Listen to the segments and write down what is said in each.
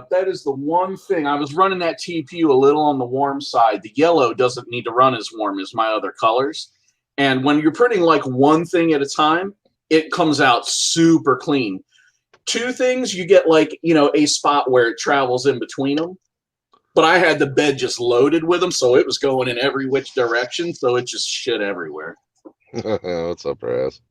That is the one thing. I was running that TPU a little on the warm side. The yellow doesn't need to run as warm as my other colors. And when you're printing like one thing at a time, it comes out super clean. Two things, you get like, a spot where it travels in between them. But I had the bed just loaded with them, so it was going in every which direction, so it just shit everywhere. What's up, Raz?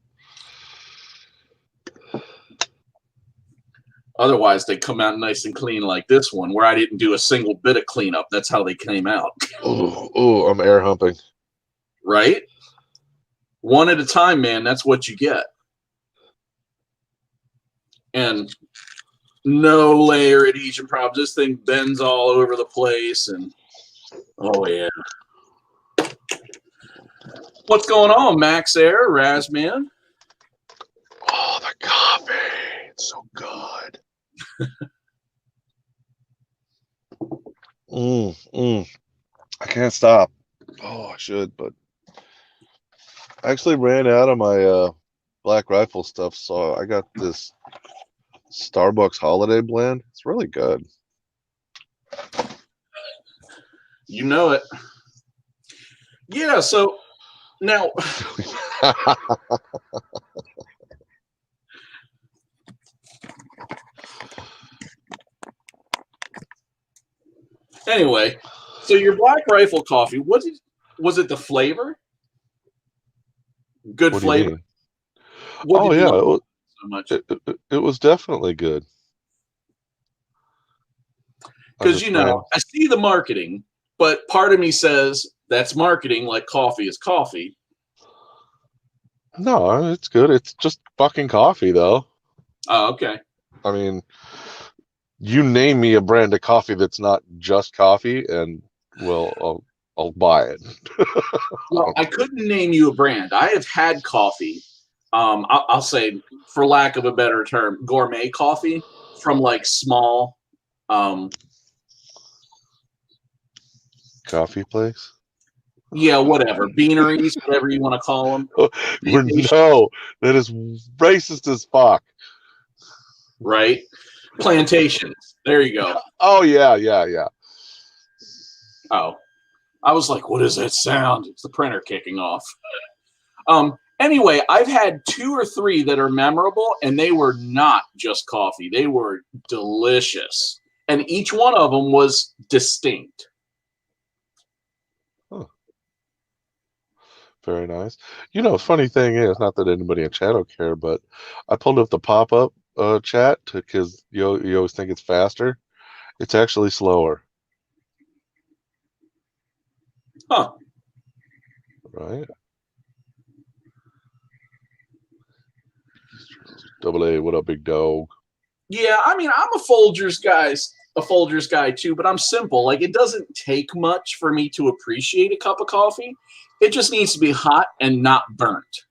Otherwise, they come out nice and clean like this one, where I didn't do a single bit of cleanup. That's how they came out. Oh, I'm air humping. Right? One at a time, man. That's what you get. And no layer adhesion problems. This thing bends all over the place. And, oh, yeah. What's going on, Max Air, Razman? Oh, the coffee. It's so good. I can't stop. Oh, I should, but I actually ran out of my Black Rifle stuff, so I got this Starbucks Holiday Blend. It's really good. You know it. Yeah, so now... Anyway, so your Black Rifle coffee, was it the flavor? Good flavor? Oh, yeah. It was, so much? It was definitely good. Because, I see the marketing, but part of me says that's marketing like coffee is coffee. No, it's good. It's just fucking coffee, though. Oh, okay. I mean, you name me a brand of coffee that's not just coffee, and well, I'll buy it. Well, I couldn't name you a brand. I have had coffee. I'll say, for lack of a better term, gourmet coffee from like small coffee place. Yeah, whatever. Beaneries, whatever you want to call them. No, that is racist as fuck. Right? Plantations. There you go. Oh, yeah. Oh. I was like, what is that sound? It's the printer kicking off. Anyway, I've had 2 or 3 that are memorable, and they were not just coffee. They were delicious. And each one of them was distinct. Huh. Very nice. Funny thing is, not that anybody in chat will care, but I pulled up the pop-up chat because you always think it's faster. It's actually slower. Huh. Right. Double A, what up, big dog? Yeah, I mean, I'm a Folgers guy too, but I'm simple. Like, it doesn't take much for me to appreciate a cup of coffee. It just needs to be hot and not burnt.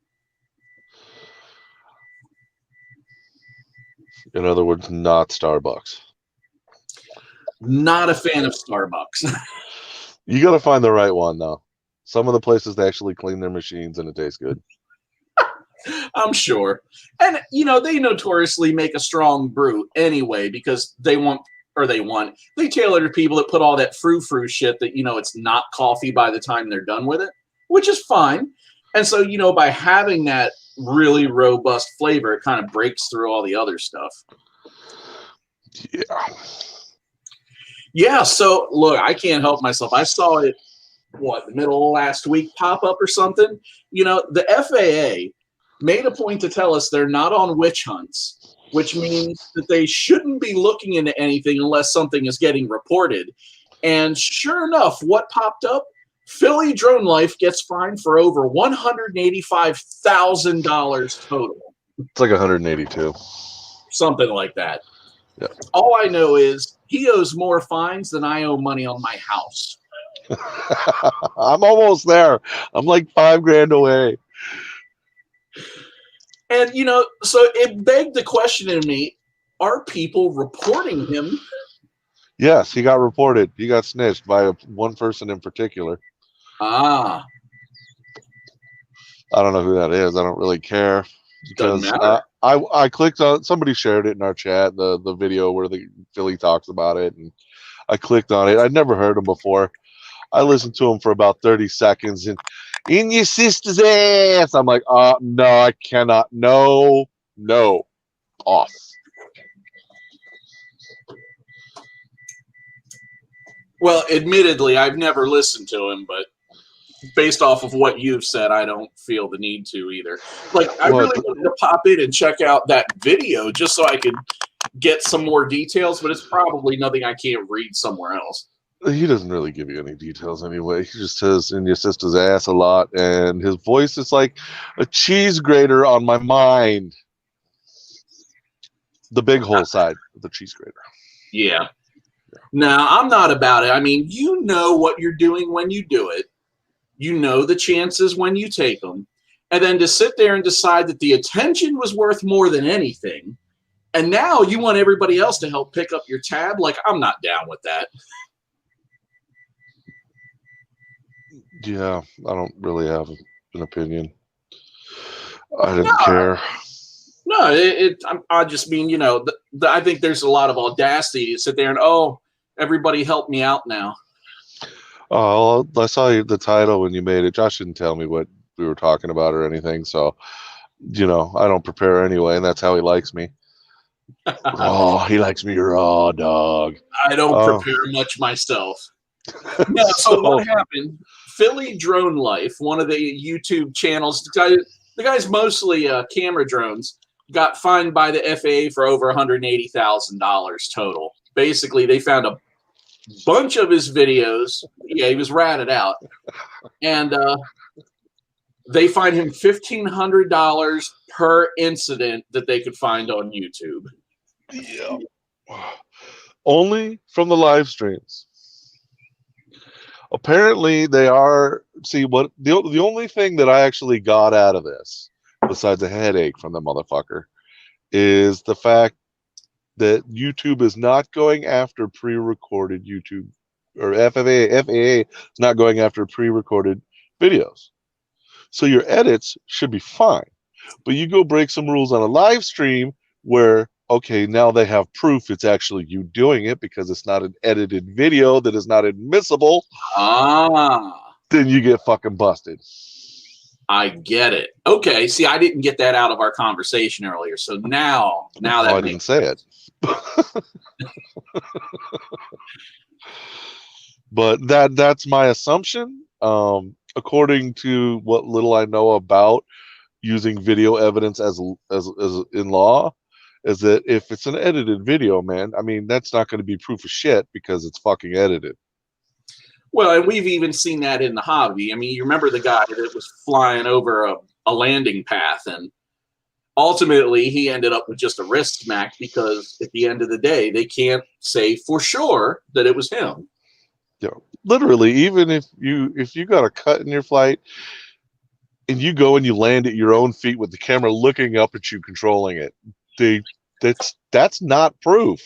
In other words, not Starbucks. Not a fan of Starbucks. You got to find the right one, though. Some of the places, they actually clean their machines and it tastes good. I'm sure. And, they notoriously make a strong brew anyway because they tailor to people that put all that frou-frou shit that, it's not coffee by the time they're done with it, which is fine. And so, by having that really robust flavor, it kind of breaks through all the other stuff. Yeah. Yeah, so, look, I can't help myself. I saw it, the middle of last week pop up or something. The FAA made a point to tell us they're not on witch hunts, which means that they shouldn't be looking into anything unless something is getting reported. And sure enough, what popped up? Philly Drone Life gets fined for over $185,000 total. It's like 182. Something like that. Yeah. All I know is he owes more fines than I owe money on my house. I'm almost there. I'm like $5,000 away. And, so it begged the question in me, are people reporting him? Yes, he got reported. He got snitched by one person in particular. Ah. I don't know who that is. I don't really care. Doesn't because matter. I clicked on, somebody shared it in our chat, the video where the Philly talks about it, and I clicked on it. I'd never heard him before. I listened to him for about 30 seconds, and in your sister's ass. I'm like, no, I cannot. No, off. Well, admittedly, I've never listened to him, but based off of what you've said, I don't feel the need to either. Like, I really wanted to pop in and check out that video just so I could get some more details, but it's probably nothing I can't read somewhere else. He doesn't really give you any details anyway. He just says in your sister's ass a lot, and his voice is like a cheese grater on my mind. The big hole side of the cheese grater. Yeah. Now, I'm not about it. I mean, you know what you're doing when you do it. You know the chances when you take them. And then to sit there and decide that the attention was worth more than anything, and now you want everybody else to help pick up your tab, like, I'm not down with that. Yeah, I don't really have an opinion. I didn't care. No, I just mean, you know, I think there's a lot of audacity to sit there and, oh, everybody help me out now. Oh, I saw the title when you made it. Josh didn't tell me what we were talking about or anything, so, you know, I don't prepare anyway, and that's how he likes me. Oh, he likes me raw, dog. I don't prepare much myself. No, so what happened? Philly Drone Life, one of the YouTube channels, the guy's mostly camera drones, got fined by the FAA for over $180,000 total. Basically, they found a bunch of his videos. Yeah, he was ratted out. And they fined him $1,500 per incident that they could find on YouTube. Yeah. Only from the live streams. Apparently, they are. See, what the only thing that I actually got out of this, besides a headache from the motherfucker, is the fact that YouTube is not going after pre-recorded YouTube, or FAA is not going after pre-recorded videos. So your edits should be fine. But you go break some rules on a live stream where, okay, now they have proof it's actually you doing it because it's not an edited video that is not admissible. Then you get fucking busted. I get it. Okay, see, I didn't get that out of our conversation earlier, so now that I didn't say it. But that's my assumption. According to what little I know about using video evidence as in law, is that if it's an edited video, man, I mean, that's not going to be proof of shit because it's fucking edited. Well, and we've even seen that in the hobby. I mean, you remember the guy that was flying over a landing path, and ultimately he ended up with just a wrist smack because at the end of the day, they can't say for sure that it was him. Yeah, literally, even if you got a cut in your flight and you go and you land at your own feet with the camera looking up at you controlling it, that's not proof.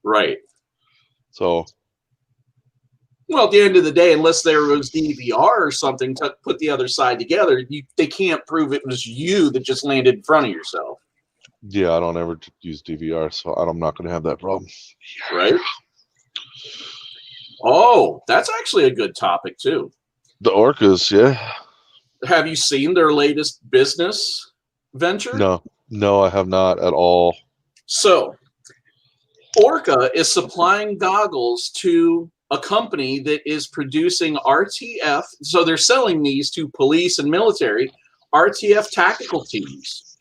Right. So, well, at the end of the day, unless there was DVR or something to put the other side together, they can't prove it was you that just landed in front of yourself. Yeah, I don't ever use DVR, so I'm not going to have that problem. Right? Oh, that's actually a good topic, too. The orcas, yeah. Have you seen their latest business venture? No, I have not at all. So, Orca is supplying goggles to a company that is producing RTF. So they're selling these to police and military RTF tactical teams.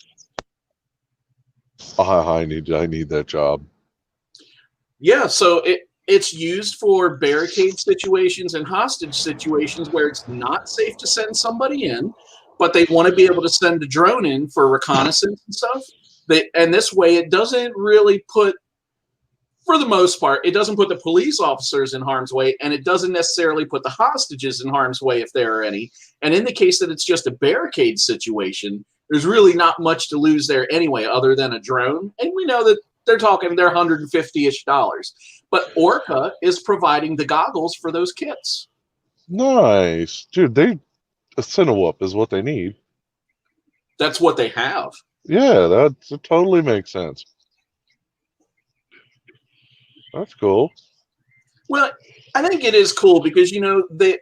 I need that job. Yeah, so it's used for barricade situations and hostage situations where it's not safe to send somebody in, but they want to be able to send a drone in for reconnaissance and stuff. And this way, it doesn't really put, for the most part, it doesn't put the police officers in harm's way, and it doesn't necessarily put the hostages in harm's way if there are any. And in the case that it's just a barricade situation, there's really not much to lose there anyway, other than a drone. And we know that they're $150-ish. But Orca is providing the goggles for those kits. Nice. Dude, a Cinewhoop is what they need. That's what they have. Yeah, that totally makes sense. That's cool. Well, I think it is cool because they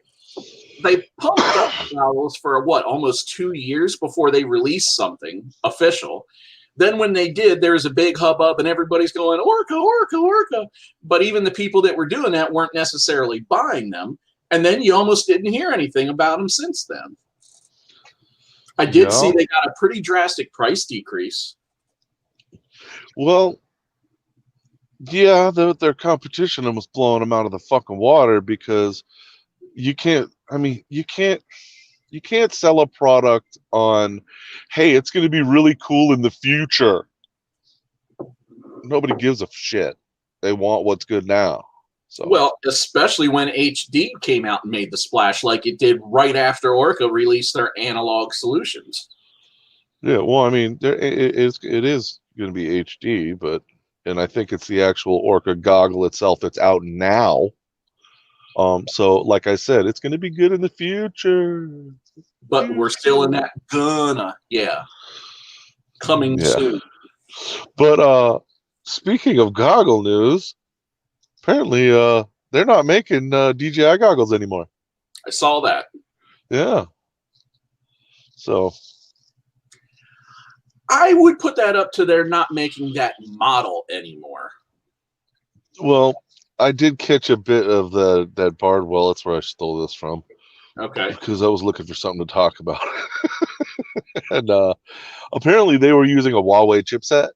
pumped up goggles for what, almost 2 years before they released something official. Then when they did, there was a big hubbub and everybody's going, Orca, Orca, Orca. But even the people that were doing that weren't necessarily buying them. And then you almost didn't hear anything about them since then. I did see they got a pretty drastic price decrease. Well, yeah, their competition almost blowing them out of the fucking water because you can't sell a product on, hey, it's going to be really cool in the future. Nobody gives a shit. They want what's good now. So, well, especially when HD came out and made the splash like it did right after Orca released their analog solutions. Yeah, well, I mean, it is going to be HD, and I think it's the actual Orca goggle itself that's out now. So like I said, it's going to be good in the future. But we're still in that coming soon. But speaking of goggle news, apparently they're not making DJI goggles anymore. I saw that. Yeah. So I would put that up to they're not making that model anymore. Well, I did catch a bit of that Bardwell. That's where I stole this from. Okay. Because I was looking for something to talk about. And apparently they were using a Huawei chipset.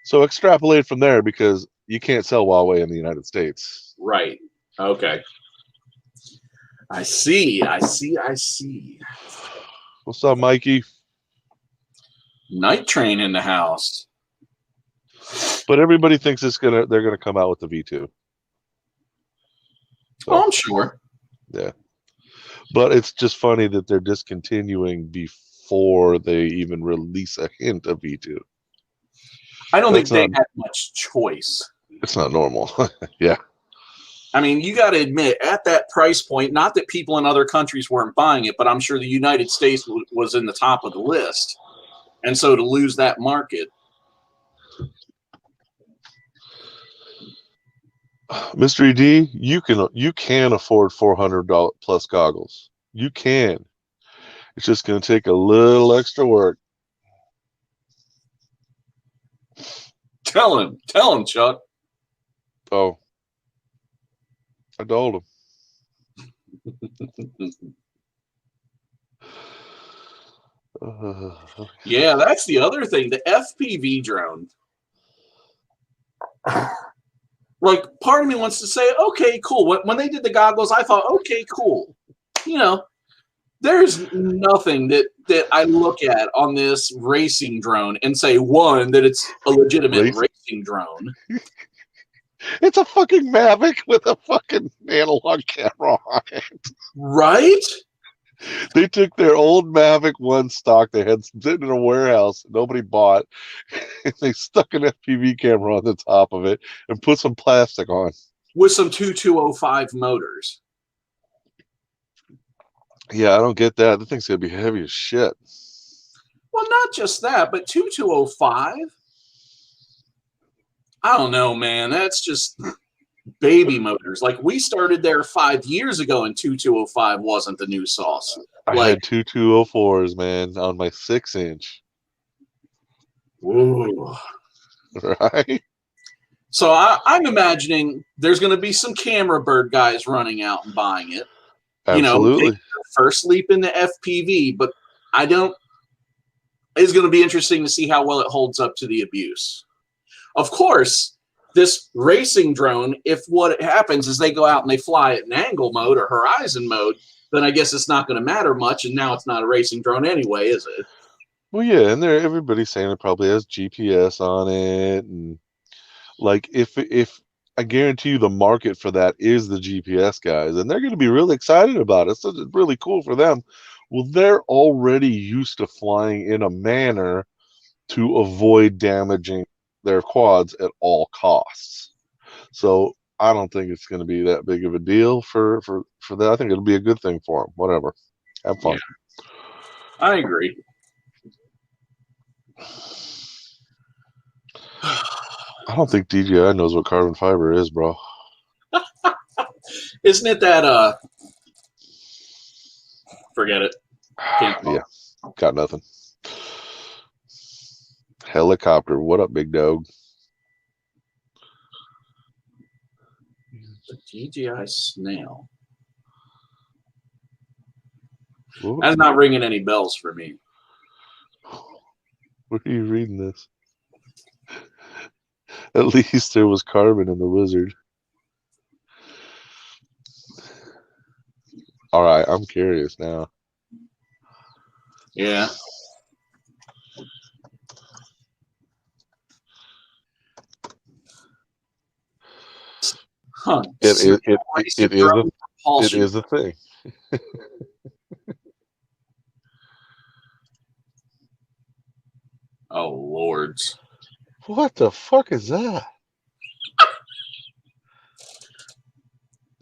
So extrapolate from there because you can't sell Huawei in the United States. Right. Okay. I see. What's up, Mikey? Night Train in the house. But everybody thinks they're gonna come out with the V2. So, I'm sure. Yeah. But it's just funny that they're discontinuing before they even release a hint of V2. I don't think they had much choice. It's not normal. Yeah. I mean, you got to admit, at that price point, not that people in other countries weren't buying it, but I'm sure the United States was in the top of the list. And so to lose that market. Mr. ED, you can afford $400 plus goggles. You can. It's just going to take a little extra work. Tell him, Chuck. Oh, I told him. Yeah, that's the other thing. The FPV drone. Like, part of me wants to say, okay, cool. When they did the goggles, I thought, okay, cool. There's nothing that I look at on this racing drone and say, one, that it's a legitimate racing drone. It's a fucking Mavic with a fucking analog camera on it. Right? They took their old Mavic 1 stock they had sitting in a warehouse nobody bought, and they stuck an FPV camera on the top of it and put some plastic on. With some 2205 motors. Yeah, I don't get that. The thing's going to be heavy as shit. Well, not just that, but 2205? I don't know, man. That's just baby motors. Like, we started there 5 years ago, and 2205 wasn't the new sauce. I had 2204s, man, on my 6-inch. Whoa. Right? So I'm imagining there's going to be some camera bird guys running out and buying it. Absolutely. Take their first leap in the FPV, but it's going to be interesting to see how well it holds up to the abuse. Of course, this racing drone, if what happens is they go out and they fly it in angle mode or horizon mode, then I guess it's not going to matter much, and now it's not a racing drone anyway, is it? Well, yeah, and everybody's saying it probably has GPS on it, and like if I guarantee you the market for that is the GPS guys, and they're going to be really excited about it. So it's really cool for them. Well, they're already used to flying in a manner to avoid damaging their quads at all costs. So I don't think it's going to be that big of a deal for that. I think it'll be a good thing for them. Whatever. Have fun. I agree. I don't think DJI knows what carbon fiber is, bro. Isn't it that forget it. Can't Yeah, got nothing. Helicopter, what up, big dog? The DJI snail. What? That's not ringing any bells for me. Where are you reading this? At least there was carbon in the wizard. All right, I'm curious now. Yeah. Huh. It is propulsion. a thing. Oh, lords. What the fuck is that?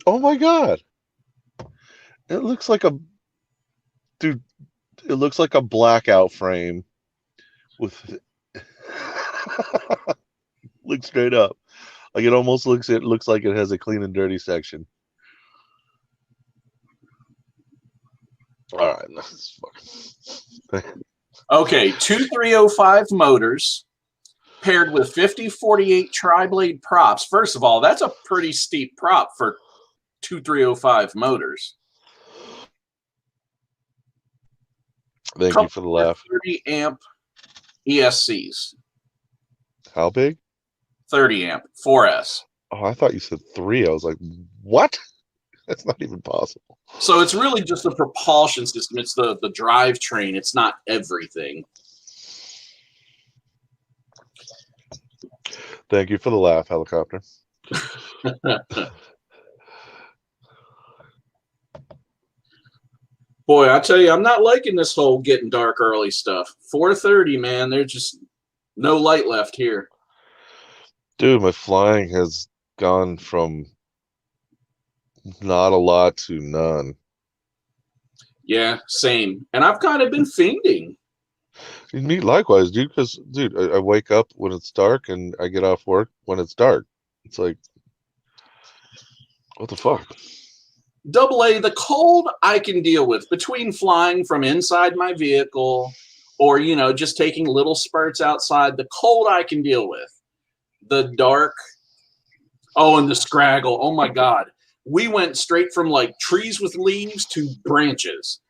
Oh my god. It looks like a dude, it looks like a blackout frame with look straight up. Like it almost looks like it has a clean and dirty section. All right, that's fucking Okay, 2305 motors paired with 5048 tri-blade props. First of all, that's a pretty steep prop for 2305 motors. Thank you for the laugh. 30 amp ESCs. How big? 30 amp 4S. Oh, I thought you said 3. I was like, what? That's not even possible. So it's really just a propulsion system. It's the drivetrain. It's not everything. Thank you for the laugh, helicopter. Boy, I tell you, I'm not liking this whole getting dark early stuff. 4:30, man. There's just no light left here. Dude, my flying has gone from not a lot to none. Yeah, same. And I've kind of been fiending. Me likewise, dude, because, dude, I wake up when it's dark and I get off work when it's dark. It's like, what the fuck? AA, the cold I can deal with between flying from inside my vehicle or, you know, just taking little spurts outside. The cold I can deal with. The dark. Oh, and the scraggle. Oh, my God. We went straight from like trees with leaves to branches.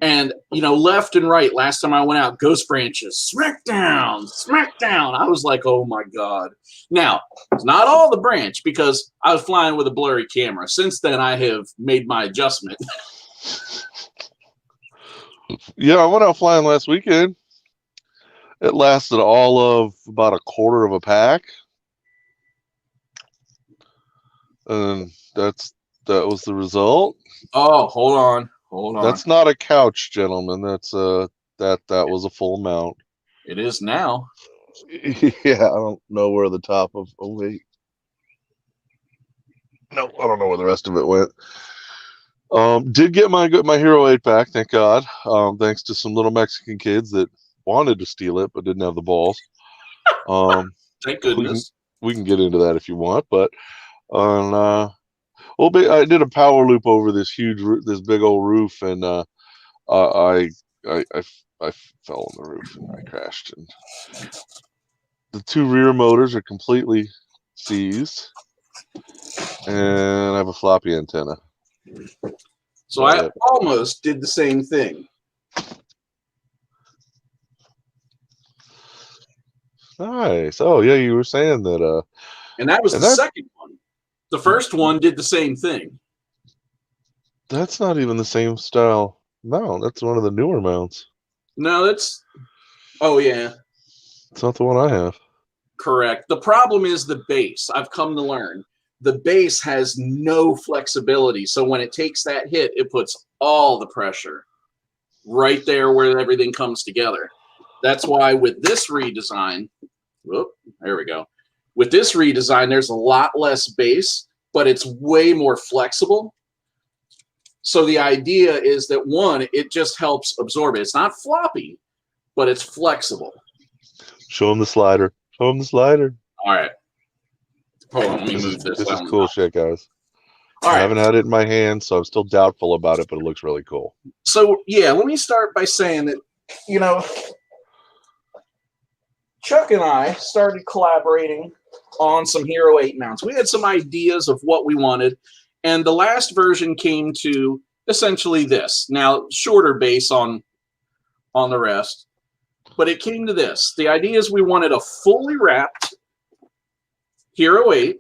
And, you know, left and right, last time I went out, ghost branches, smack down, smack down. I was like, oh, my God. Now, it's not all the branch because I was flying with a blurry camera. Since then, I have made my adjustment. Yeah, I went out flying last weekend. It lasted all of about a quarter of a pack. And that was the result. Oh, hold on. That's not a couch, gentlemen. That's that was a full amount. It is now. Yeah, I don't know where the top of. Oh wait, no, I don't know where the rest of it went. Did get my Hero 8 back, thank God. Thanks to some little Mexican kids that wanted to steal it but didn't have the balls. Thank goodness. We can get into that if you want, but on. Well, I did a power loop over this big old roof, and I fell on the roof and I crashed. And the 2 rear motors are completely seized, and I have a floppy antenna. So I almost did the same thing. Nice. Oh yeah, you were saying that. And that was the second one. The first one did the same thing. That's not even the same style mount. That's one of the newer mounts. No, that's... Oh, yeah. It's not the one I have. Correct. The problem is the base. I've come to learn. The base has no flexibility. So when it takes that hit, it puts all the pressure right there where everything comes together. That's why with this redesign... Whoop, there we go. With this redesign, there's a lot less base, but it's way more flexible. So the idea is that, one, it just helps absorb it. It's not floppy, but it's flexible. Show him the slider. Show him the slider. All right. Hold on, let me move this. This is cool shit, guys. All I right. haven't had it in my hand, so I'm still doubtful about it, but it looks really cool. So, yeah, let me start by saying that, you know, Chuck and I started collaborating on some Hero 8 mounts. We had some ideas of what we wanted, and the last version came to essentially this. Now, shorter base on the rest, but it came to this. The idea is we wanted a fully wrapped Hero 8.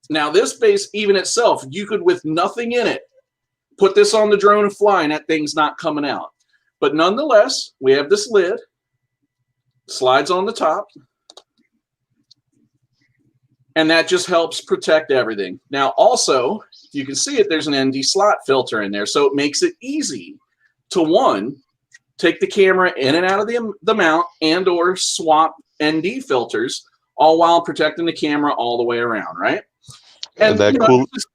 Now, this base, even itself, you could, with nothing in it, put this on the drone and fly, and that thing's not coming out. But nonetheless, we have this lid, slides on the top, and that just helps protect everything. Now, also, you can see it, there's an ND slot filter in there, so it makes it easy to, one, take the camera in and out of the mount and or swap ND filters, all while protecting the camera all the way around, right? And that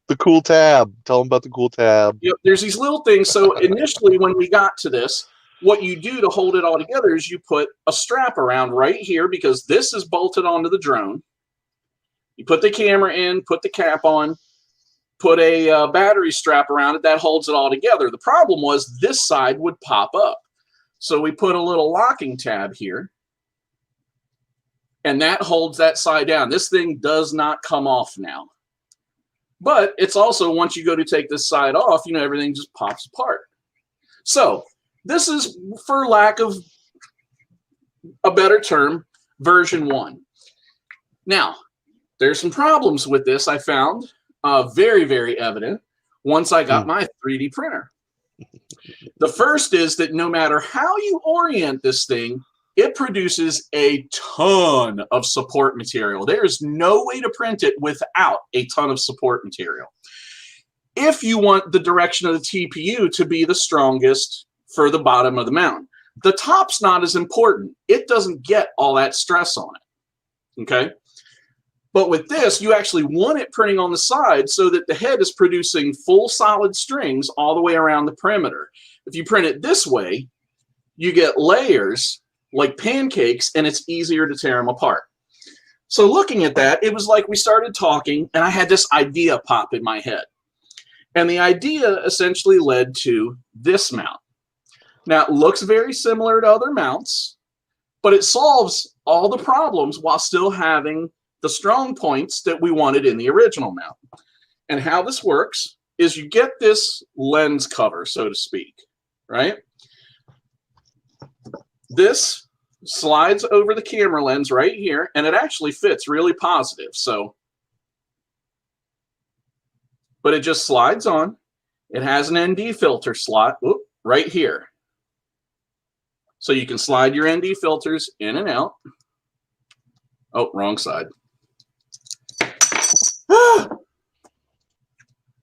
the cool tab. Tell them about the cool tab. Yep, there's these little things. So initially, when we got to this, what you do to hold it all together is you put a strap around right here, because this is bolted onto the drone. You put the camera in, put the cap on, put a battery strap around it that holds it all together. The problem was this side would pop up. So we put a little locking tab here, and that holds that side down. This thing does not come off now. But it's also, once you go to take this side off, you know, everything just pops apart. So this is, for lack of a better term, version 1. Now, there's some problems with this I found very, very evident once I got my 3D printer. The first is that no matter how you orient this thing, it produces a ton of support material. There's no way to print it without a ton of support material. If you want the direction of the TPU to be the strongest for the bottom of the mount, the top's not as important. It doesn't get all that stress on it, okay? But with this, you actually want it printing on the side so that the head is producing full solid strings all the way around the perimeter. If you print it this way, you get layers like pancakes, and it's easier to tear them apart. So looking at that, it was like we started talking, and I had this idea pop in my head. And the idea essentially led to this mount. Now, it looks very similar to other mounts, but it solves all the problems while still having the strong points that we wanted in the original mount. And how this works is you get this lens cover, so to speak, right? This slides over the camera lens right here, and it actually fits really positive. So, but it just slides on. It has an ND filter slot right here. So you can slide your ND filters in and out. Oh, wrong side.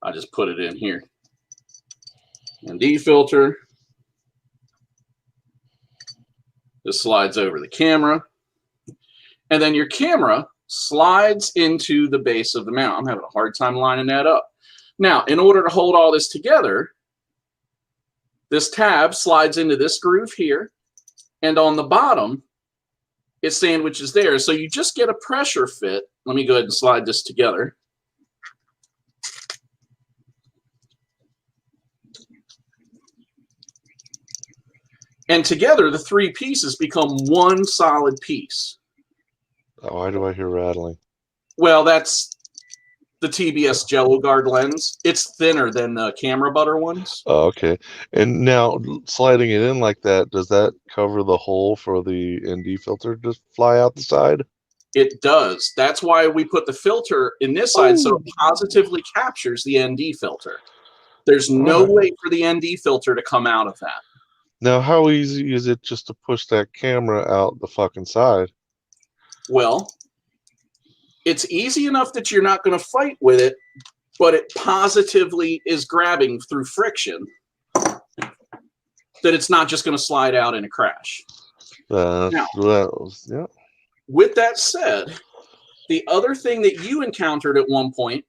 I just put it in here. ND filter. This slides over the camera. And then your camera slides into the base of the mount. I'm having a hard time lining that up. Now, in order to hold all this together, this tab slides into this groove here. And on the bottom, it sandwiches there. So you just get a pressure fit. Let me go ahead and slide this together. And together, the three pieces become one solid piece. Oh, why do I hear rattling? Well, that's the TBS Jello Guard lens. It's thinner than the camera butter ones. Oh, okay. And now, sliding it in like that, does that cover the hole for the ND filter to fly out the side? It does. That's why we put the filter in this side, so it positively captures the ND filter. There's no way for the ND filter to come out of that. Now, how easy is it just to push that camera out the fucking side? Well, it's easy enough that you're not going to fight with it, but it positively is grabbing through friction that it's not just going to slide out in a crash. Now, Yeah. With that said, the other thing that you encountered at one point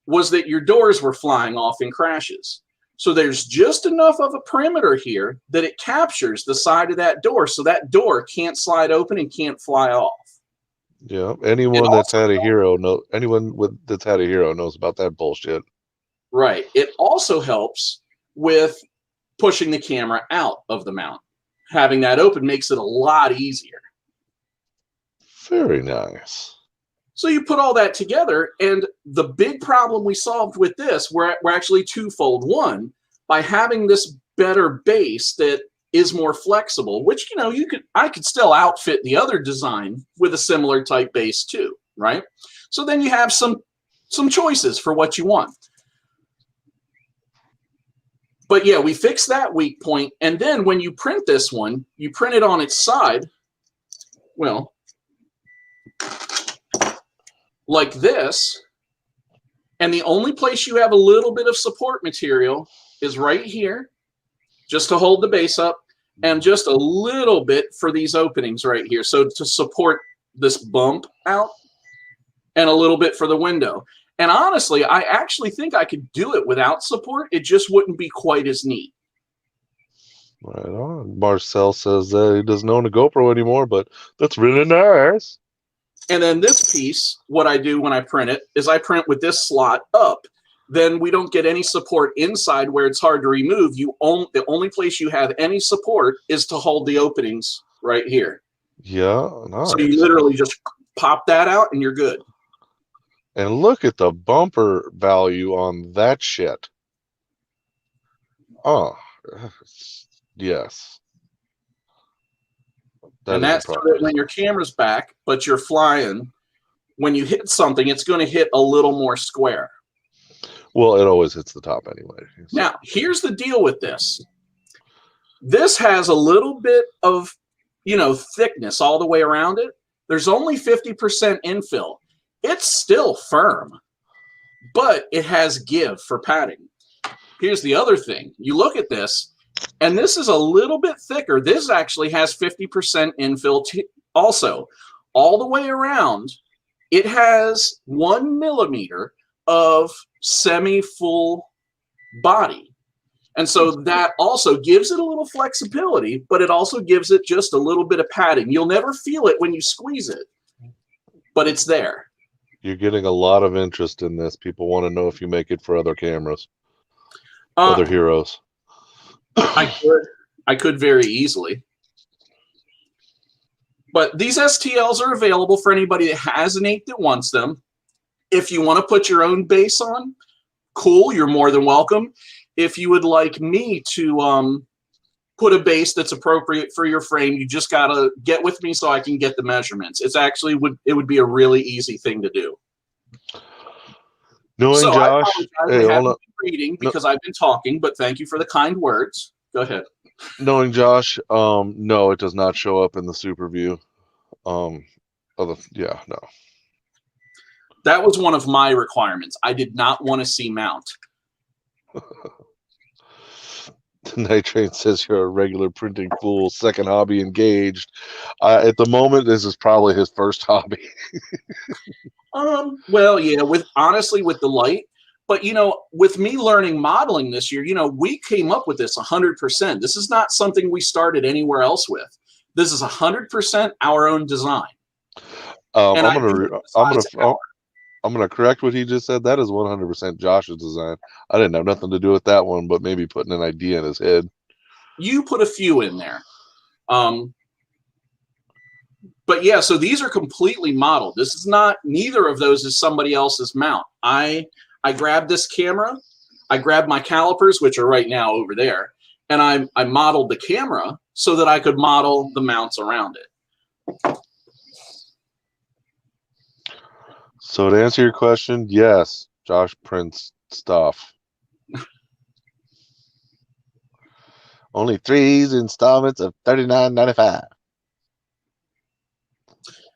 was that your doors were flying off in crashes. So there's just enough of a perimeter here that it captures the side of that door, so that door can't slide open and can't fly off. Yeah, anyone that's had a hero that's had a hero knows about that bullshit. Right. It also helps with pushing the camera out of the mount. Having that open makes it a lot easier. Very nice. So you put all that together, and the big problem we solved with this, we're actually twofold. One, by having this better base that is more flexible, which, you know, I could still outfit the other design with a similar type base too, right? So then you have some choices for what you want. But yeah, we fixed that weak point, and then when you print this one, you print it on its side, well, like this, and the only place you have a little bit of support material is right here, just to hold the base up, and just a little bit for these openings right here, so to support this bump out, and a little bit for the window. And honestly, I actually think I could do it without support. It just wouldn't be quite as neat. Right on. Marcel says he doesn't own a GoPro anymore, but that's really nice. And then this piece, what I do when I print it is I print with this slot up. Then we don't get any support inside where it's hard to remove. The only place you have any support is to hold the openings right here. Yeah, nice. So you literally just pop that out and you're good. And look at the bumper value on that shit. Oh, yes. And that's so that when your camera's back, but you're flying, when you hit something, it's going to hit a little more square. Well, it always hits the top anyway. Now, here's the deal with this. This has a little bit of, you know, thickness all the way around it. There's only 50% infill. It's still firm, but it has give for padding. Here's the other thing. You look at this, and this is a little bit thicker. This actually has 50% infill also. All the way around, it has 1 millimeter of semi-full body. And so that also gives it a little flexibility, but it also gives it just a little bit of padding. You'll never feel it when you squeeze it, but it's there. You're getting a lot of interest in this. People want to know if you make it for other cameras, other heroes. I could very easily. But these STLs are available for anybody that has an 8 that wants them. If you want to put your own base on, cool, you're more than welcome. If you would like me to put a base that's appropriate for your frame, you just got to get with me so I can get the measurements. It's actually it would be a really easy thing to do. Knowing so Josh, I haven't been reading because I've been talking, but thank you for the kind words. Go ahead. Knowing Josh, no, it does not show up in the super view. No. That was one of my requirements. I did not want to see mount. Night Train says you're a regular printing fool. Second hobby engaged. At the moment, this is probably his first hobby. Well, yeah, honestly with the light, but you know, with me learning modeling this year, you know, we came up with this 100%. This is not something we started anywhere else with. This is 100% our own design. I'm gonna correct what he just said. That is 100% Josh's design. I didn't have nothing to do with that one, but maybe putting an idea in his head. You put a few in there. But yeah, so these are completely modeled. This is not, neither of those is somebody else's mount. I grabbed this camera, I grabbed my calipers, which are right now over there, and I modeled the camera so that I could model the mounts around it. So to answer your question, yes, Josh prints stuff. Only 3 installments of $39.95.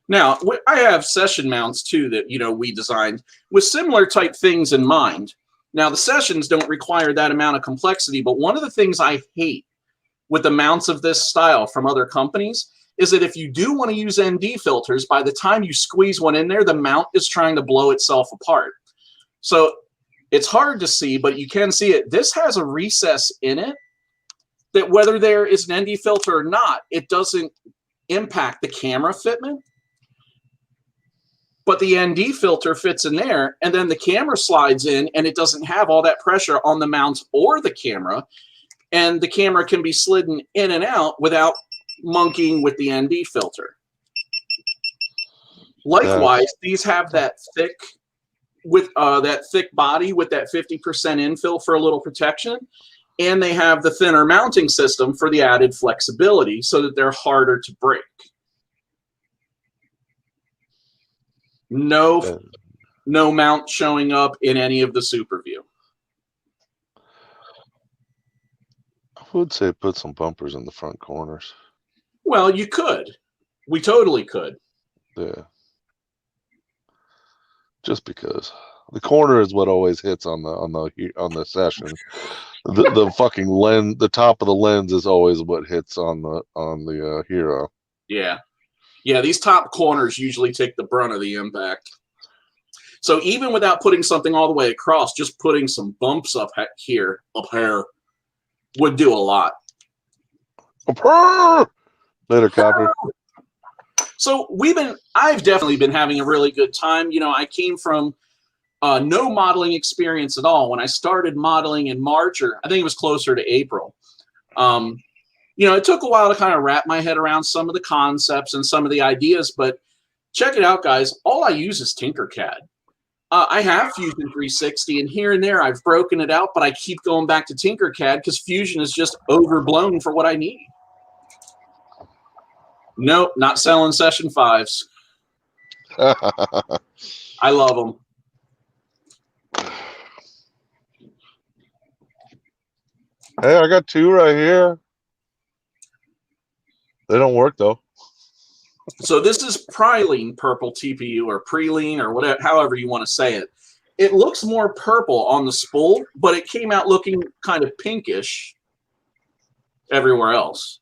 Now, I have session mounts too that, you know, we designed with similar type things in mind. Now, the sessions don't require that amount of complexity, but one of the things I hate with the mounts of this style from other companies is that if you do want to use ND filters, by the time you squeeze one in there, the mount is trying to blow itself apart. So It's hard to see, but you can see it. This has a recess in it that whether there is an ND filter or not, it doesn't impact the camera fitment. But the ND filter fits in there, and then the camera slides in, and it doesn't have all that pressure on the mount or the camera, and the camera can be slidden in and out without monkeying with the ND filter. Likewise, these have that thick body with that 50% infill for a little protection, and they have the thinner mounting system for the added flexibility so that they're harder to break. No mount showing up in any of the Super View. I would say put some bumpers in the front corners. Well, you could. We totally could. Yeah. Just because the corner is what always hits on the session. The fucking lens, the top of the lens is always what hits on the Hero. Yeah. Yeah, these top corners usually take the brunt of the impact. So even without putting something all the way across, just putting some bumps up here, would do a lot. Later, Copper. So I've definitely been having a really good time. You know, I came from no modeling experience at all. When I started modeling in March, or I think it was closer to April, you know, it took a while to kind of wrap my head around some of the concepts and some of the ideas, but check it out, guys. All I use is Tinkercad. I have Fusion 360, and here and there I've broken it out, but I keep going back to Tinkercad because Fusion is just overblown for what I need. Nope, not selling Session 5s. I love them. Hey, I got two right here. They don't work though. So this is Pryline purple TPU, or Preline, or whatever, however you want to say it. It looks more purple on the spool, but it came out looking kind of pinkish everywhere else.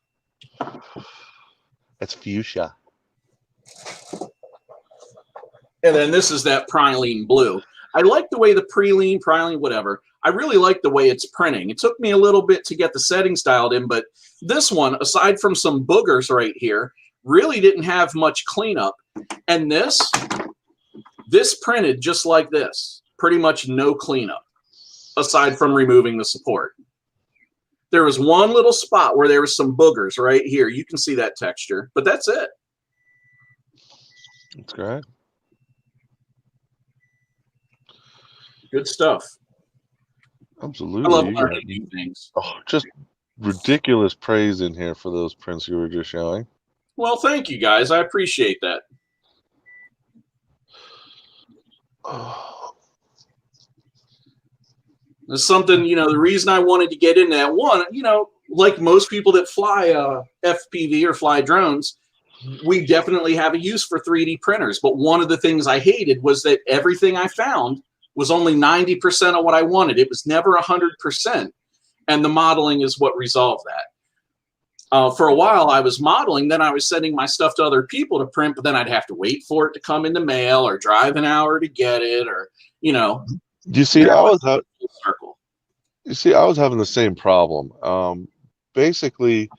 That's fuchsia. And then this is that Pryline blue. I like the way the Pryline, whatever. I really like the way it's printing. It took me a little bit to get the settings dialed in, but this one, aside from some boogers right here, really didn't have much cleanup. And this printed just like this. Pretty much no cleanup, aside from removing the support. There was one little spot where there was some boogers right here. You can see that texture, but that's it. That's great. Good stuff. Absolutely. I love learning new things. Oh, just ridiculous praise in here for those prints you were just showing. Well, thank you, guys. I appreciate that. There's something, you know, the reason I wanted to get into that one, you know, like most people that fly FPV or fly drones, we definitely have a use for 3D printers. But one of the things I hated was that everything I found was only 90% of what I wanted. It was never 100%. And the modeling is what resolved that. For a while, I was modeling. Then I was sending my stuff to other people to print, but then I'd have to wait for it to come in the mail or drive an hour to get it, or, you know. You see, I was having the same problem. Basically,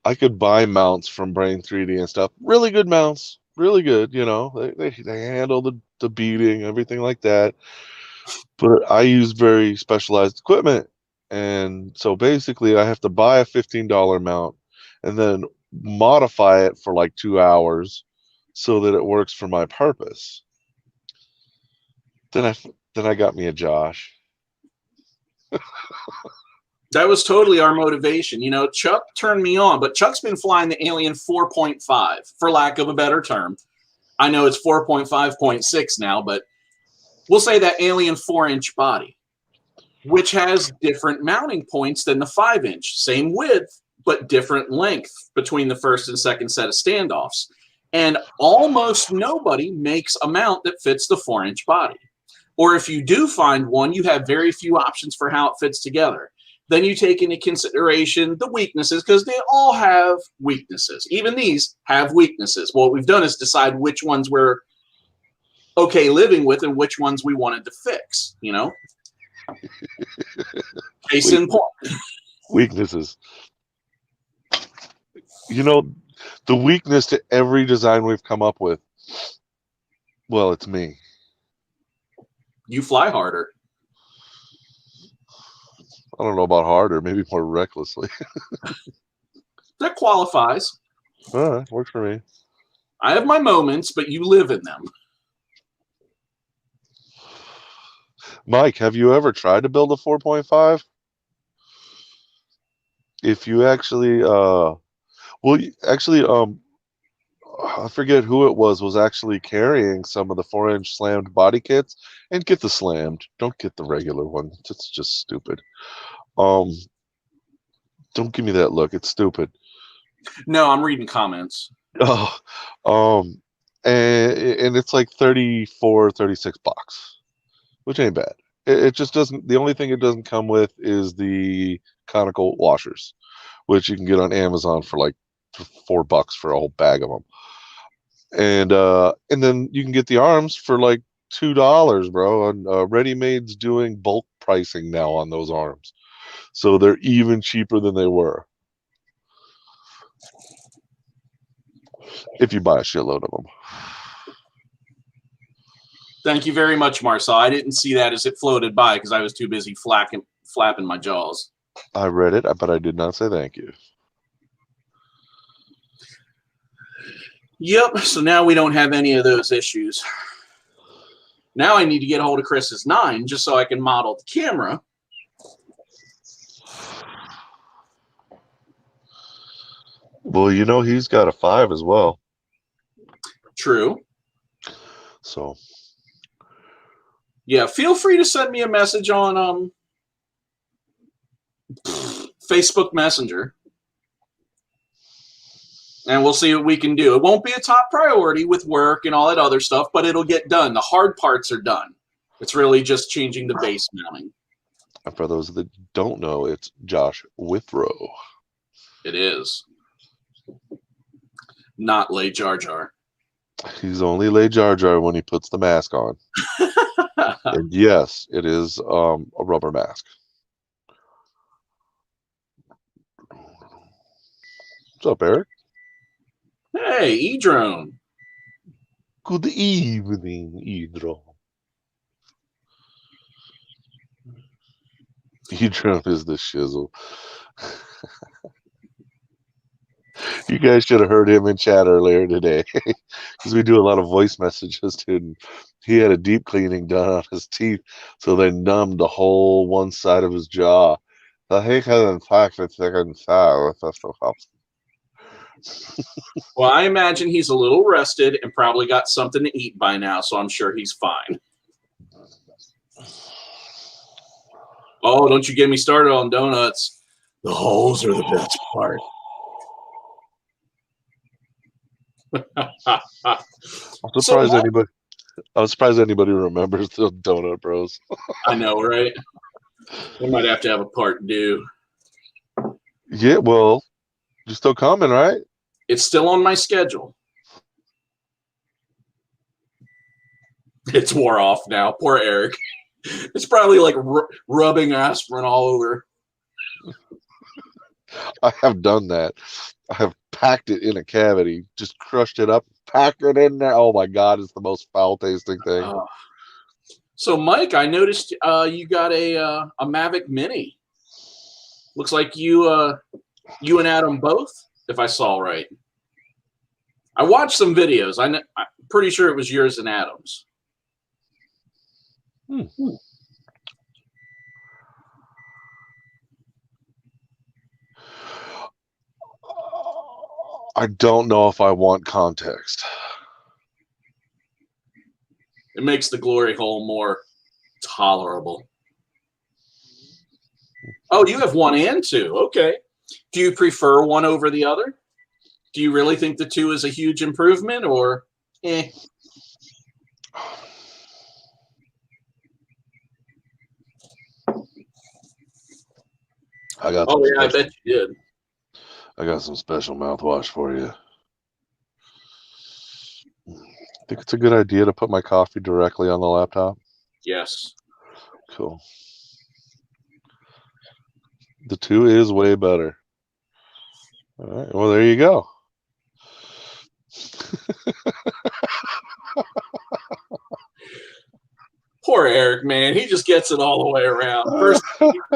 I could buy mounts from Brain 3D and stuff. Really good mounts, really good. You know, they handle the beating, everything like that. But I use very specialized equipment, and so basically, I have to buy a $15 mount and then modify it for like 2 hours so that it works for my purpose. Then I got me a Josh. That was totally our motivation. You know, Chuck turned me on, but Chuck's been flying the Alien 4.5, for lack of a better term. I know it's 4.5.6 now, but we'll say that Alien 4-inch body, which has different mounting points than the 5-inch. Same width, but different length between the first and second set of standoffs. And almost nobody makes a mount that fits the 4-inch body. Or if you do find one, you have very few options for how it fits together. Then you take into consideration the weaknesses, because they all have weaknesses. Even these have weaknesses. What we've done is decide which ones we're okay living with and which ones we wanted to fix, you know? Case in point. Weaknesses. You know, the weakness to every design we've come up with, well, it's me. You fly harder. I don't know about harder, maybe more recklessly. That qualifies. All right, works for me. I have my moments, but you live in them. Mike, have you ever tried to build a 4.5? If you actually, I forget who it was actually carrying some of the 4-inch slammed body kits, and get the slammed. Don't get the regular one. It's just stupid. Don't give me that look. It's stupid. No, I'm reading comments. Oh, and it's like 34, 36 bucks, which ain't bad. It just doesn't. The only thing it doesn't come with is the conical washers, which you can get on Amazon for like $4 for a whole bag of them. And then you can get the arms for like $2, bro. And Ready-Made's doing bulk pricing now on those arms, so they're even cheaper than they were if you buy a shitload of them. Thank you very much, Marcel. I didn't see that as it floated by because I was too busy flapping my jaws. I read it, but I did not say thank you. Yep, so now we don't have any of those issues. Now I need to get a hold of Chris's 9 just so I can model the camera. Well, you know he's got a 5 as well. True. So yeah, feel free to send me a message on Facebook Messenger. And we'll see what we can do. It won't be a top priority with work and all that other stuff, but it'll get done. The hard parts are done. It's really just changing the base mounting. and for those that don't know, it's Josh Withrow. It is. Not Lay Jar Jar. He's only Lay Jar Jar when he puts the mask on. And yes, it is a rubber mask. What's up, Eric? Hey, E-Drone. Good evening, E-Drone. E-Drone is the shizzle. You guys should have heard him in chat earlier today, because we do a lot of voice messages, dude. And he had a deep cleaning done on his teeth, so they numbed the whole one side of his jaw. Well, I imagine he's a little rested and probably got something to eat by now, so I'm sure he's fine. Oh, don't you get me started on donuts. The holes are the best part. I was surprised anybody remembers the Donut Bros. I know, right? We might have to have a part 2. Yeah, well, you're still coming, right? It's still on my schedule. It's wore off now. Poor Eric. It's probably like rubbing aspirin all over. I have done that. I have packed it in a cavity, just crushed it up, packed it in there. Oh my God, it's the most foul tasting thing. So, Mike, I noticed you got a Mavic Mini. Looks like you and Adam both, if I saw right. I watched some videos. I'm pretty sure it was yours and Adam's. I don't know if I want context. It makes the glory hole more tolerable. Oh, you have 1 and 2. Okay. Do you prefer one over the other? Do you really think the 2 is a huge improvement, or eh? I bet you did. I got some special mouthwash for you. Think it's a good idea to put my coffee directly on the laptop? Yes. Cool. The 2 is way better. All right. Well, there you go. Poor Eric, man. He just gets it all the way around. First,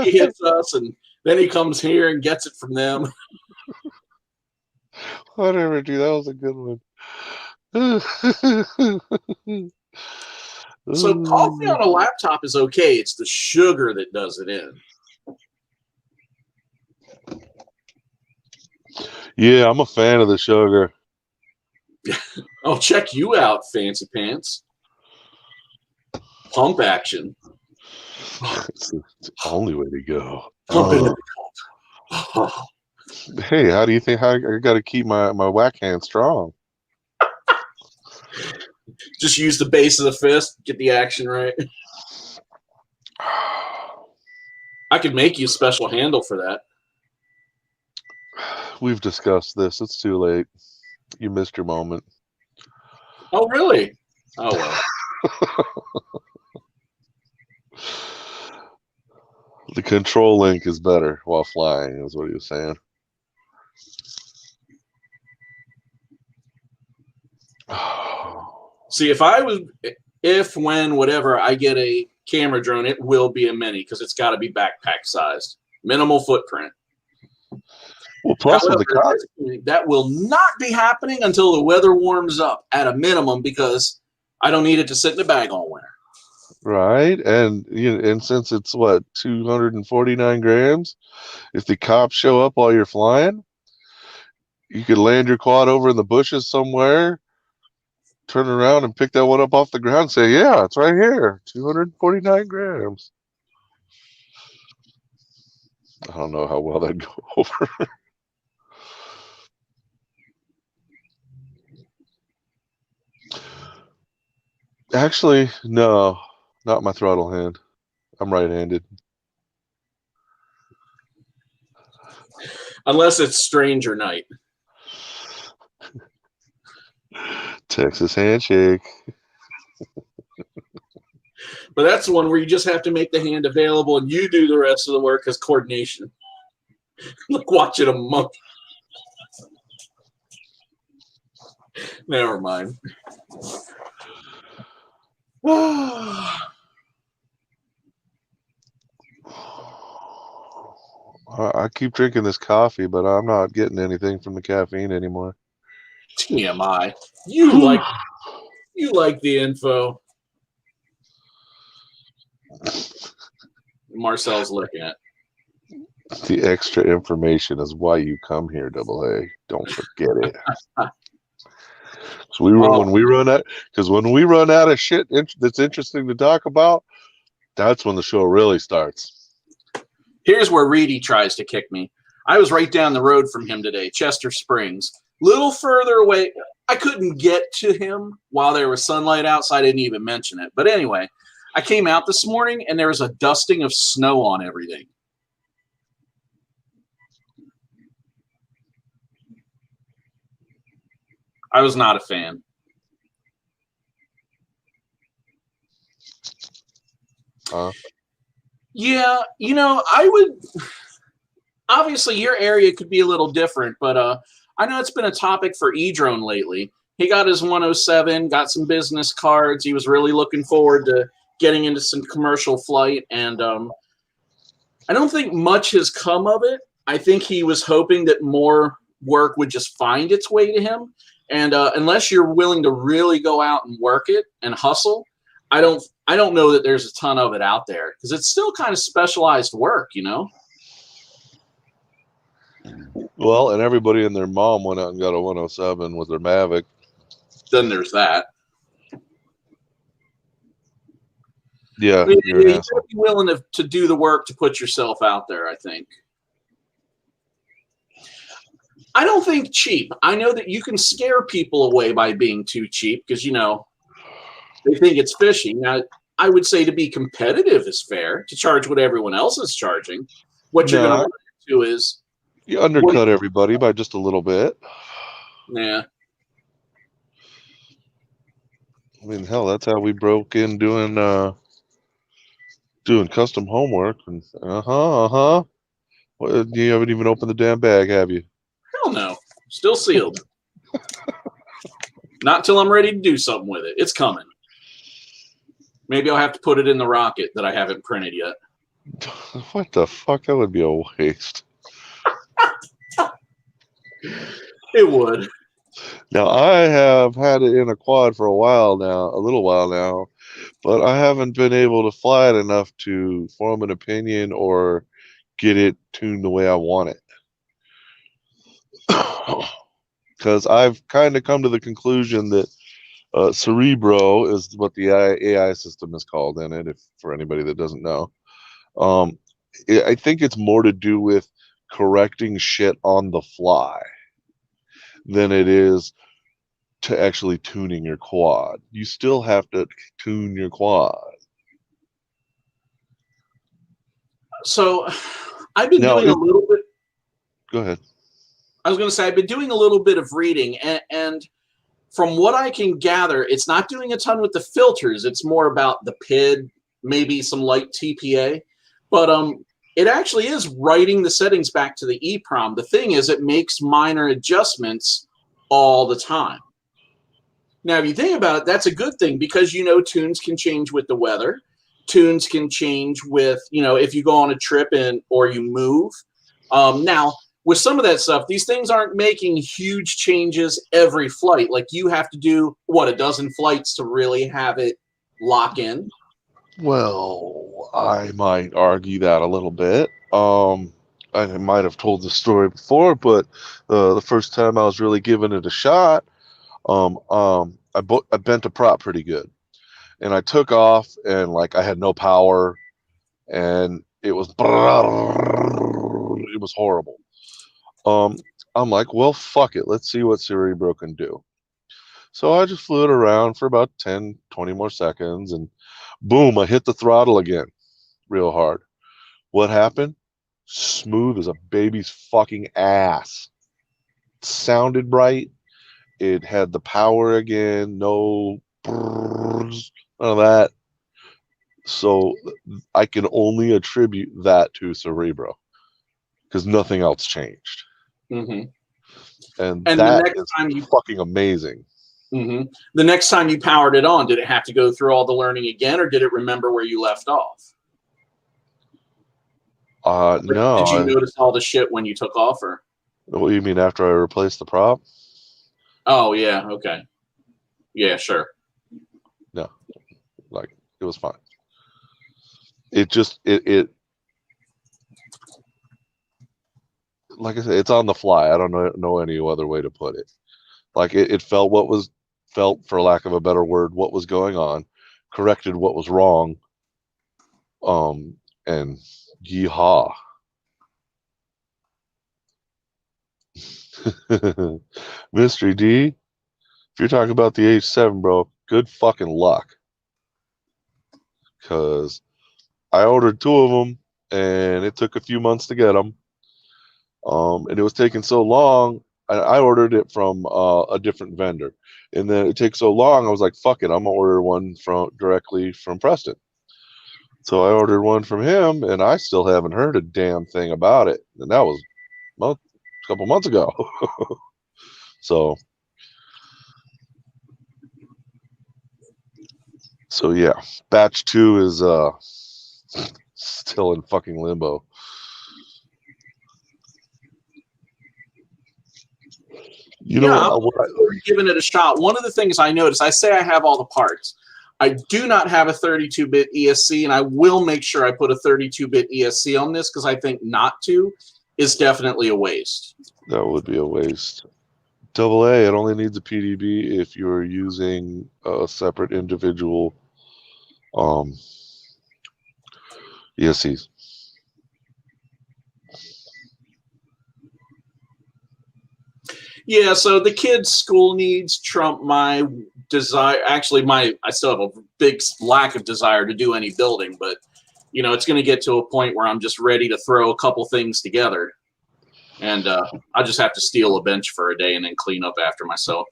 he hits us, and then he comes here and gets it from them. Whatever, dude. That was a good one. So coffee on a laptop is okay. It's the sugar that does it in. Yeah, I'm a fan of the sugar. Oh, check you out, fancy pants. Pump action. It's the only way to go. Pump into the pump. Hey, how do you think I got to keep my whack hand strong? Just use the base of the fist, get the action right. I could make you a special handle for that. We've discussed this. It's too late. You missed your moment. Oh, really? Oh, well. The control link is better while flying, is what he was saying. See, when, whatever, I get a camera drone, it will be a mini because it's got to be backpack sized. Minimal footprint. Well, plus However, with the car, that will not be happening until the weather warms up at a minimum because I don't need it to sit in the bag all winter. right? And since it's what 249 grams, if the cops show up while you're flying, you could land your quad over in the bushes somewhere, turn around and pick that one up off the ground and say, yeah, it's right here, 249 grams. I don't know how well that'd go over. Actually, no, not my throttle hand. I'm right-handed. Unless it's stranger night. Texas handshake. But that's the one where you just have to make the hand available and you do the rest of the work as coordination. Like watching a monkey. Never mind. I keep drinking this coffee, but I'm not getting anything from the caffeine anymore. TMI. You like the info. Marcel's looking at. The extra information is why you come here, AA. Don't forget it. So when we run out of shit that's interesting to talk about, that's when the show really starts. Here's where Reedy tries to kick me. I was right down the road from him today, Chester Springs. Little further away. I couldn't get to him while there was sunlight outside. I didn't even mention it. But anyway, I came out this morning and there was a dusting of snow on everything. I was not a fan. Yeah, I would. Obviously, your area could be a little different, but I know it's been a topic for E-Drone lately. He got his 107, got some business cards. He was really looking forward to getting into some commercial flight, and I don't think much has come of it. I think he was hoping that more work would just find its way to him. And unless you're willing to really go out and work it and hustle, I don't know that there's a ton of it out there because it's still kind of specialized work, Well, and everybody and their mom went out and got a 107 with their Mavic. Then there's that. Yeah, I mean, you got to be willing to do the work to put yourself out there, I think. I don't think cheap. I know that you can scare people away by being too cheap because, they think it's fishy. Now, I would say to be competitive is fair, to charge what everyone else is charging. What you're going to do is... You undercut everybody by just a little bit. Yeah. I mean, hell, that's how we broke in doing custom homework. And Well, you haven't even opened the damn bag, have you? Hell no. Still sealed. Not till I'm ready to do something with it. It's coming. Maybe I'll have to put it in the rocket that I haven't printed yet. What the fuck? That would be a waste. It would. Now, I have had it in a quad for a little while now, but I haven't been able to fly it enough to form an opinion or get it tuned the way I want it. Because I've kind of come to the conclusion that Cerebro is what the AI system is called in it, if for anybody that doesn't know. I think it's more to do with correcting shit on the fly than it is to actually tuning your quad. You still have to tune your quad. So I've been Now, doing a little bit. Go ahead. I was going to say, I've been doing a little bit of reading, and from what I can gather, it's not doing a ton with the filters. It's more about the PID, maybe some light TPA. But it actually is writing the settings back to the EEPROM. The thing is, it makes minor adjustments all the time. Now, if you think about it, that's a good thing because, tunes can change with the weather. Tunes can change with, if you go on a trip or you move. Now, with some of that stuff, these things aren't making huge changes every flight. Like you have to do, a dozen flights to really have it lock in? Well, I might argue that a little bit. I might have told the story before, but the first time I was really giving it a shot, I bent a prop pretty good, and I took off, and I had no power, and it was horrible. I'm like, well, fuck it, let's see what Cerebro can do. So I just flew it around for about 10, 20 more seconds, and boom, I hit the throttle again, real hard. What happened? Smooth as a baby's fucking ass. Sounded bright. It had the power again. No brrrs, none of that. So I can only attribute that to Cerebro because nothing else changed. Mm-hmm. And the that next is time you fucking amazing. Mm-hmm. The next time you powered it on, did it have to go through all the learning again, or did it remember where you left off? No. Did you notice all the shit when you took off, or? What do you mean after I replaced the prop? Oh yeah, okay, yeah, sure. No, it was fine. It just it like I said, it's on the fly. I don't know any other way to put it. It felt for lack of a better word, what was going on, corrected what was wrong, and yeehaw. Mystery D, if you're talking about the H7, bro, good fucking luck. Because I ordered 2 of them, and it took a few months to get them. And it was taking so long. I ordered it from a different vendor, and then it takes so long. I was like, "Fuck it, I'm gonna order one directly from Preston." So I ordered one from him, and I still haven't heard a damn thing about it. And that was a couple months ago. So yeah, batch 2 is still in fucking limbo. I'm giving it a shot. One of the things I noticed, I say I have all the parts. I do not have a 32-bit ESC, and I will make sure I put a 32-bit ESC on this because I think not to is definitely a waste. That would be a waste. AA, it only needs a PDB if you're using a separate individual ESCs. Yeah, so the kids' school needs trump my desire. Actually, I still have a big lack of desire to do any building, but it's going to get to a point where I'm just ready to throw a couple things together, and I just have to steal a bench for a day and then clean up after myself.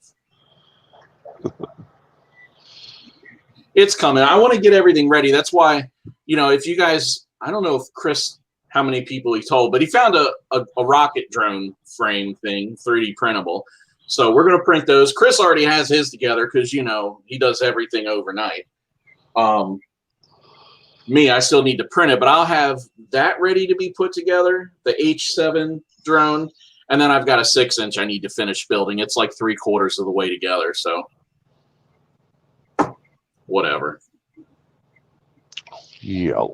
It's coming. I want to get everything ready. That's why, if you guys, I don't know if Chris how many people he told, but he found a rocket drone frame thing, 3D printable. So we're going to print those. Chris already has his together because, you know, he does everything overnight. Me, I still need to print it, but I'll have that ready to be put together, the H7 drone. And then I've got a 6-inch I need to finish building. It's like 3/4 of the way together. So whatever. Yeah.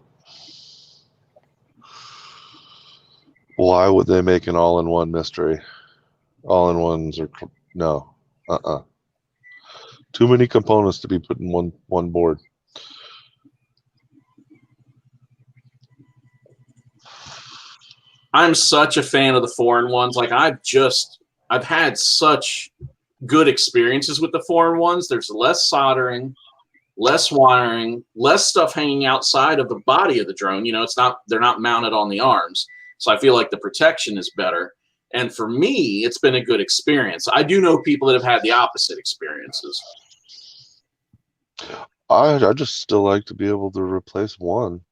Why would they make an all-in-one mystery? All-in-ones are no. Too many components to be put in one board. I'm such a fan of the 4-in-1s. Like I've had such good experiences with the 4-in-1s. There's less soldering, less wiring, less stuff hanging outside of the body of the drone. You know, they're not mounted on the arms. So I feel like the protection is better. And for me, it's been a good experience. I do know people that have had the opposite experiences. I just still like to be able to replace one.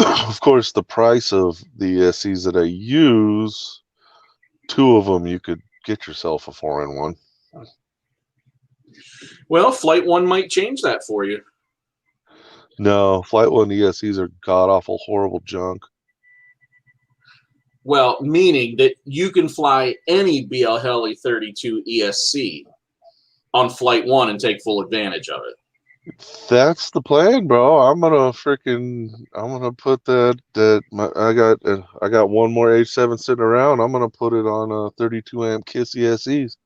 Of course, the price of the ESCs that I use, 2 of them, you could get yourself a 4-in-1. Well, Flight 1 might change that for you. No, Flight 1 ESCs are god-awful, horrible junk. Well, meaning that you can fly any BL Heli 32 ESC on Flight 1 and take full advantage of it. That's the plan, bro. I'm gonna put I got one more H7 sitting around. I'm gonna put it on a 32 amp KISS ESCs.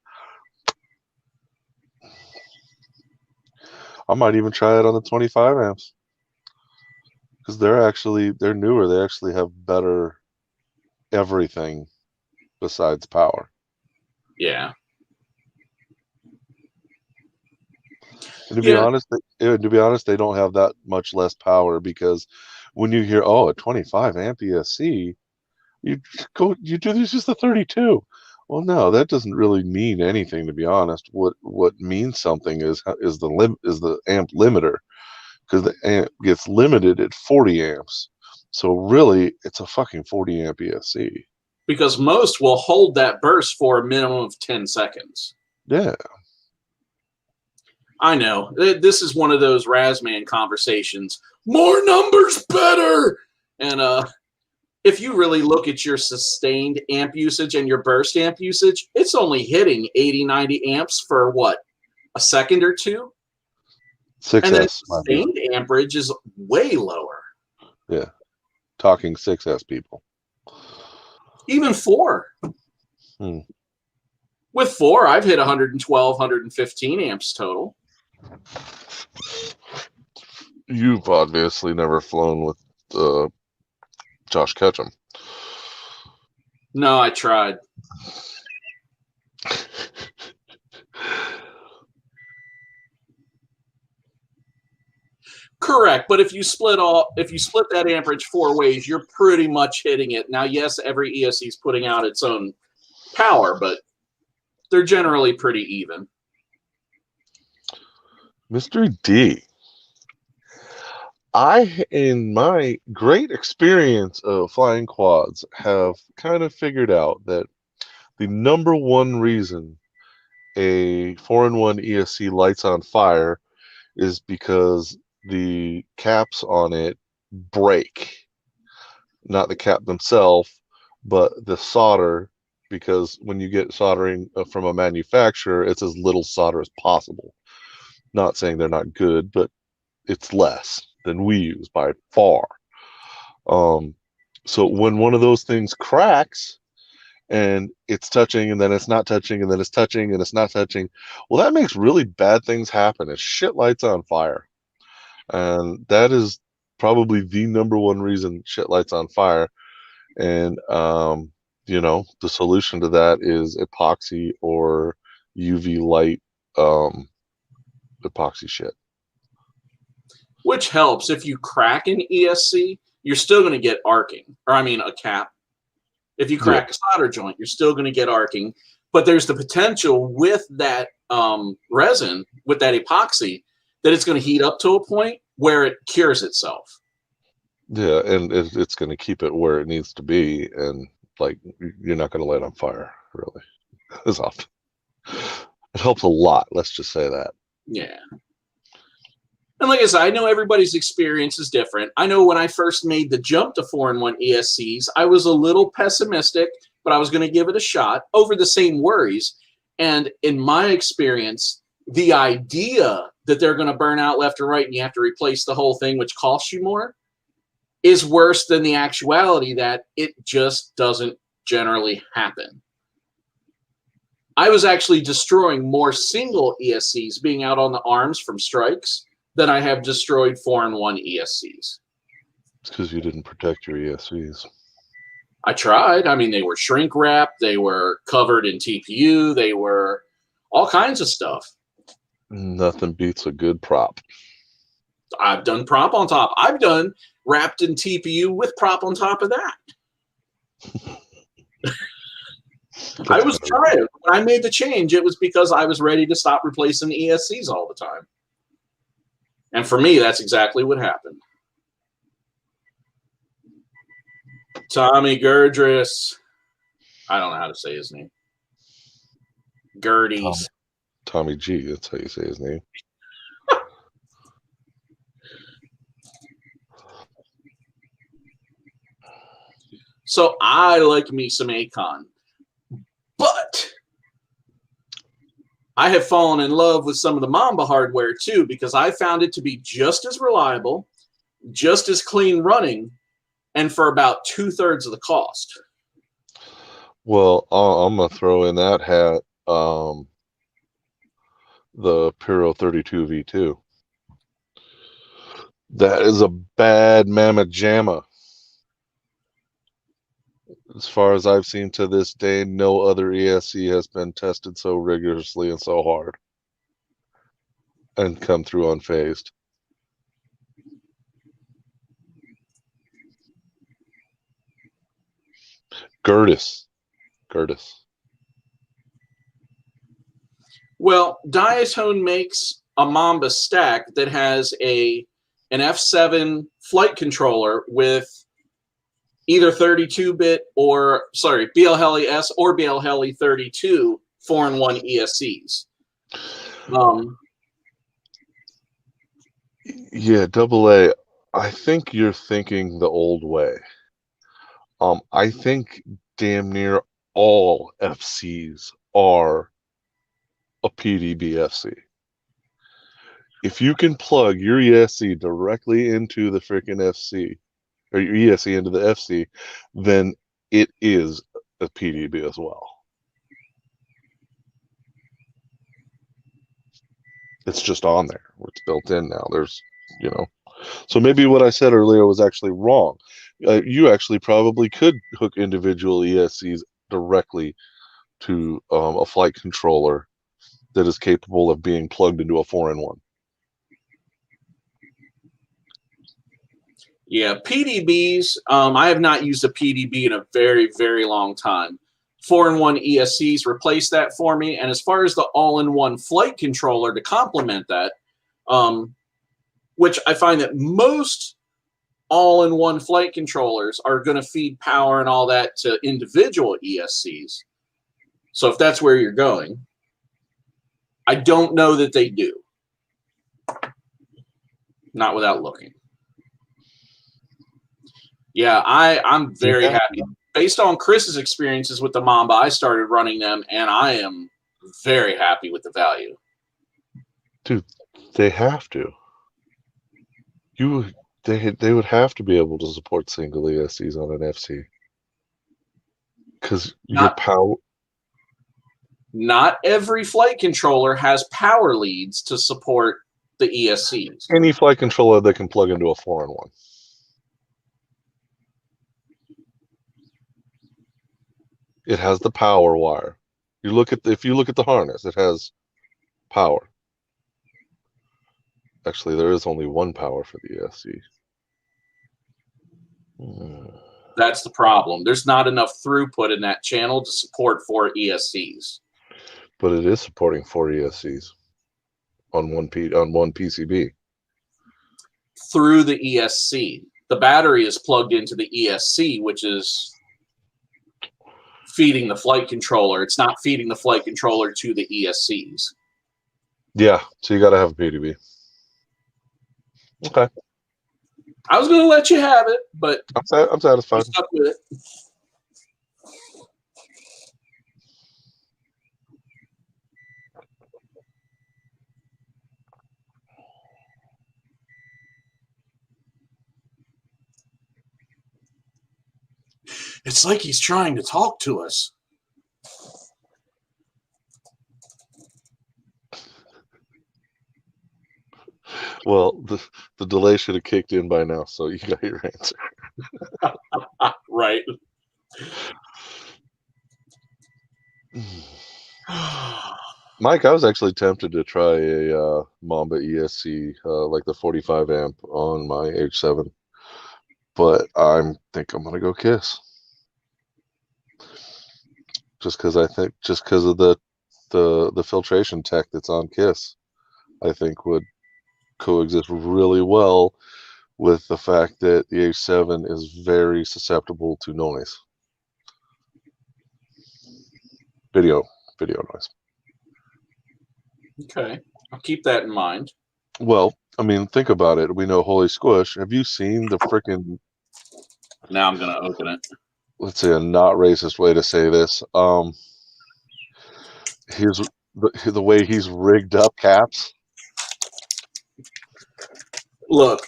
I might even try it on the 25 amps because they're newer. They actually have better everything besides power. Yeah. And to be honest, they don't have that much less power because when you hear, oh, a 25 amp ESC, you do this just a 32. Well, no, that doesn't really mean anything, to be honest. What means something is the amp limiter, because the amp gets limited at 40 amps. So really, it's a fucking 40 amp ESC. Because most will hold that burst for a minimum of 10 seconds. Yeah. I know. This is one of those Razman conversations. More numbers better! And if you really look at your sustained amp usage and your burst amp usage, it's only hitting 80, 90 amps for what? A second or two? 6S. And then sustained amperage is way lower. Yeah. Talking 6S people. Even 4. With 4, I've hit 112, 115 amps total. You've obviously never flown with Josh Ketchum. No, I tried. Correct, but if you split that amperage 4 ways, you're pretty much hitting it. Now, yes, every ESC is putting out its own power, but they're generally pretty even. Mr. D, in my great experience of flying quads, have kind of figured out that the number one reason a 4-in-1 ESC lights on fire is because the caps on it break. Not the cap themselves, but the solder, because when you get soldering from a manufacturer, it's as little solder as possible. Not saying they're not good, but it's less than we use by far. So when one of those things cracks and it's touching and then it's not touching and then it's touching and it's not touching, well, that makes really bad things happen. It shit lights on fire. And that is probably the number one reason shit lights on fire. And, the solution to that is epoxy or UV light epoxy shit. Which helps. If you crack an ESC, you're still going to get arcing. Or, a cap. If you crack a solder joint, you're still going to get arcing. But there's the potential with that resin, with that epoxy, that it's going to heat up to a point where it cures itself. Yeah, and it's going to keep it where it needs to be, and like you're not going to light on fire really as often. It helps a lot. Let's just say that. Yeah. And like I said, I know everybody's experience is different. I know when I first made the jump to 4-in-1 ESCs, I was a little pessimistic, but I was going to give it a shot over the same worries. And in my experience, the idea that they're going to burn out left or right and you have to replace the whole thing, which costs you more, is worse than the actuality that it just doesn't generally happen. I was actually destroying more single ESCs being out on the arms from strikes than I have destroyed 4-in-1 ESCs. It's because you didn't protect your ESCs. I tried. I mean, they were shrink wrapped, they were covered in TPU, they were all kinds of stuff. Nothing beats a good prop. I've done prop on top. I've done wrapped in TPU with prop on top of that. I was trying. When I made the change, it was because I was ready to stop replacing ESCs all the time. And for me, that's exactly what happened. Tommy Gurdris. I don't know how to say his name. Gerties. Tommy G, that's how you say his name. So I like me some Acon. But I have fallen in love with some of the Mamba hardware too, because I found it to be just as reliable, just as clean running, and for about 2/3 of the cost. Well, I'm gonna throw in that hat the Puro 32 V2. That is a bad mamma jamma. As far as I've seen to this day, no other ESC has been tested so rigorously and so hard and come through unfazed. Gertis. Well, Diatone makes a Mamba stack that has an F7 flight controller with either 32-bit or, sorry, BL Heli S or BL Heli 32 4-in-1 ESCs. Yeah, AA. I think you're thinking the old way. I think damn near all FCs are a PDB FC. If you can plug your ESC directly into the freaking FC, or your ESC into the FC, then it is a PDB as well. It's just on there. It's built in now. There's, so maybe what I said earlier was actually wrong. You actually probably could hook individual ESCs directly to a flight controller that is capable of being plugged into a 4-in-1. Yeah, PDBs, I have not used a PDB in a very, very long time. 4-in-1 ESCs replace that for me. And as far as the all-in-one flight controller to complement that, which I find that most all-in-one flight controllers are going to feed power and all that to individual ESCs. So if that's where you're going, I don't know that they do. Not without looking. Yeah, I'm very happy. Based on Chris's experiences with the Mamba, I started running them, and I am very happy with the value. Dude, they have to. They would have to be able to support single ESCs on an FC. Because your power... Not every flight controller has power leads to support the ESCs. Any flight controller that can plug into a 4-in-1. It has the power wire. If you look at the harness, it has power. Actually, there is only one power for the ESC. That's the problem. There's not enough throughput in that channel to support 4 ESCs. But it is supporting 4 ESCs on one PCB. Through the ESC. the battery is plugged into the ESC, which is feeding the flight controller. It's not feeding the flight controller to the ESCs. Yeah, so you got to have a PDB. Okay. I was going to let you have it, but I'm satisfied. I'm stuck with it. It's like he's trying to talk to us. Well, the delay should have kicked in by now, so you got your answer. Right. Mike, I was actually tempted to try a Mamba ESC, like the 45 amp on my H7, but I think I'm gonna go Kiss, just because of the filtration tech that's on Kiss, I think would coexist really well with the fact that the H7 is very susceptible to noise, video noise. Okay. I'll keep that in mind. Well, I mean, think about it. We know Holy Squish. Have you seen the freaking? Now I'm going to open it. Let's say a not racist way to say this. The way he's rigged up caps. Look.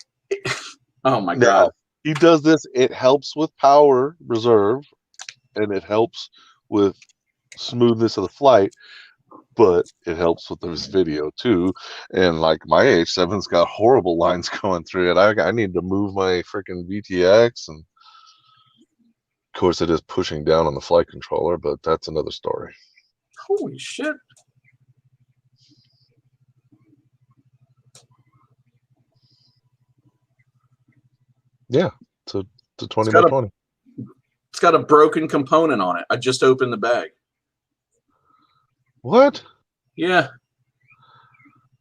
Oh my God. He does this. It helps with power reserve, and it helps with smoothness of the flight, but it helps with this video too. And like my H7's got horrible lines going through it. I need to move my freaking VTX, and of course it is pushing down on the flight controller, but that's another story. Holy shit. Yeah, to 20 by 20. It's got a broken component on it. I just opened the bag. What? Yeah.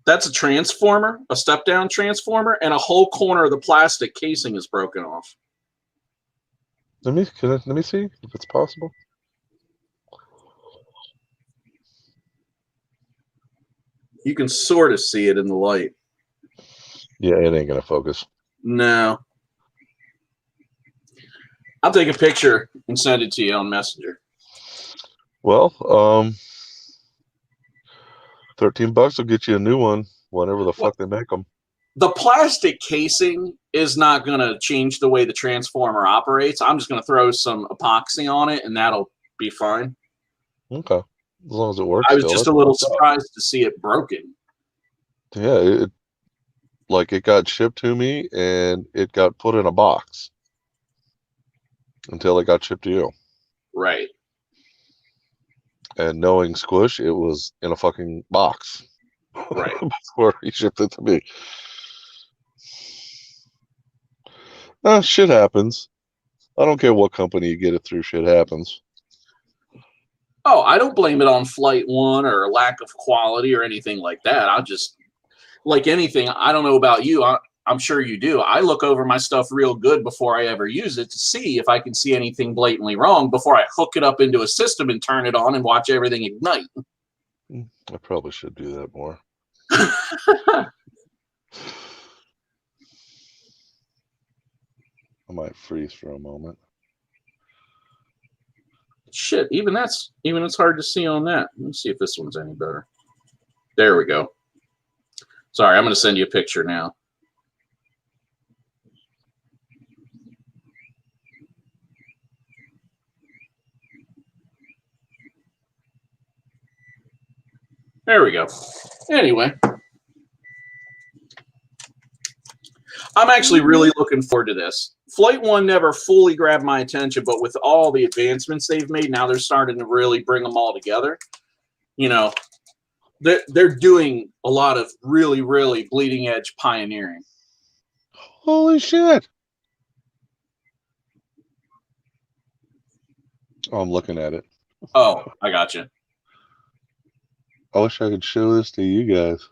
That's a transformer, a step-down transformer, and a whole corner of the plastic casing is broken off. Let me see if it's possible. You can sort of see it in the light. Yeah, it ain't gonna focus. No. I'll take a picture and send it to you on Messenger. Well, $13 will get you a new one whenever the fuck they make them. The plastic casing is not going to change the way the transformer operates. I'm just going to throw some epoxy on it, and that'll be fine. Okay, as long as it works. I was just a little surprised to see it broken. Yeah, it got shipped to me, and it got put in a box until it got shipped to you. Right. And knowing Squish, it was in a fucking box. Right. Before he shipped it to me. Shit happens. I don't care what company you get it through, shit happens. Oh, I don't blame it on Flight One or lack of quality or anything like that. I just, like anything, I don't know about you. I'm sure you do. I look over my stuff real good before I ever use it to see if I can see anything blatantly wrong before I hook it up into a system and turn it on and watch everything ignite. I probably should do that more. I might freeze for a moment. Shit, even it's hard to see on that. Let me see if this one's any better. There we go. Sorry, I'm going to send you a picture now. There we go. Anyway, I'm actually really looking forward to this. Flight One never fully grabbed my attention, but with all the advancements they've made, now they're starting to really bring them all together. You know, they're doing a lot of really, really bleeding edge pioneering. Holy shit. Oh, I'm looking at it. Oh, I got you. I wish I could show this to you guys.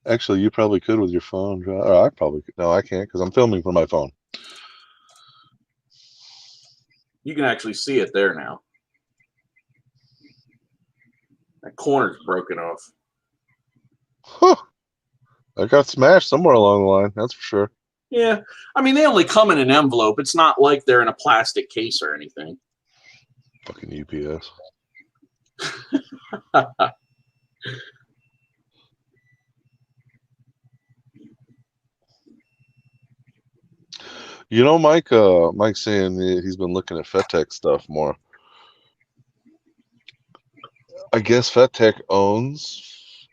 Actually, you probably could with your phone. Or I probably could. No, I can't because I'm filming from my phone. You can actually see it there now. That corner's broken off. Huh. I got smashed somewhere along the line. That's for sure. Yeah. I mean, they only come in an envelope. It's not like they're in a plastic case or anything. Fucking UPS. You know, Mike's saying that he's been looking at FetTech stuff more. I guess FetTech owns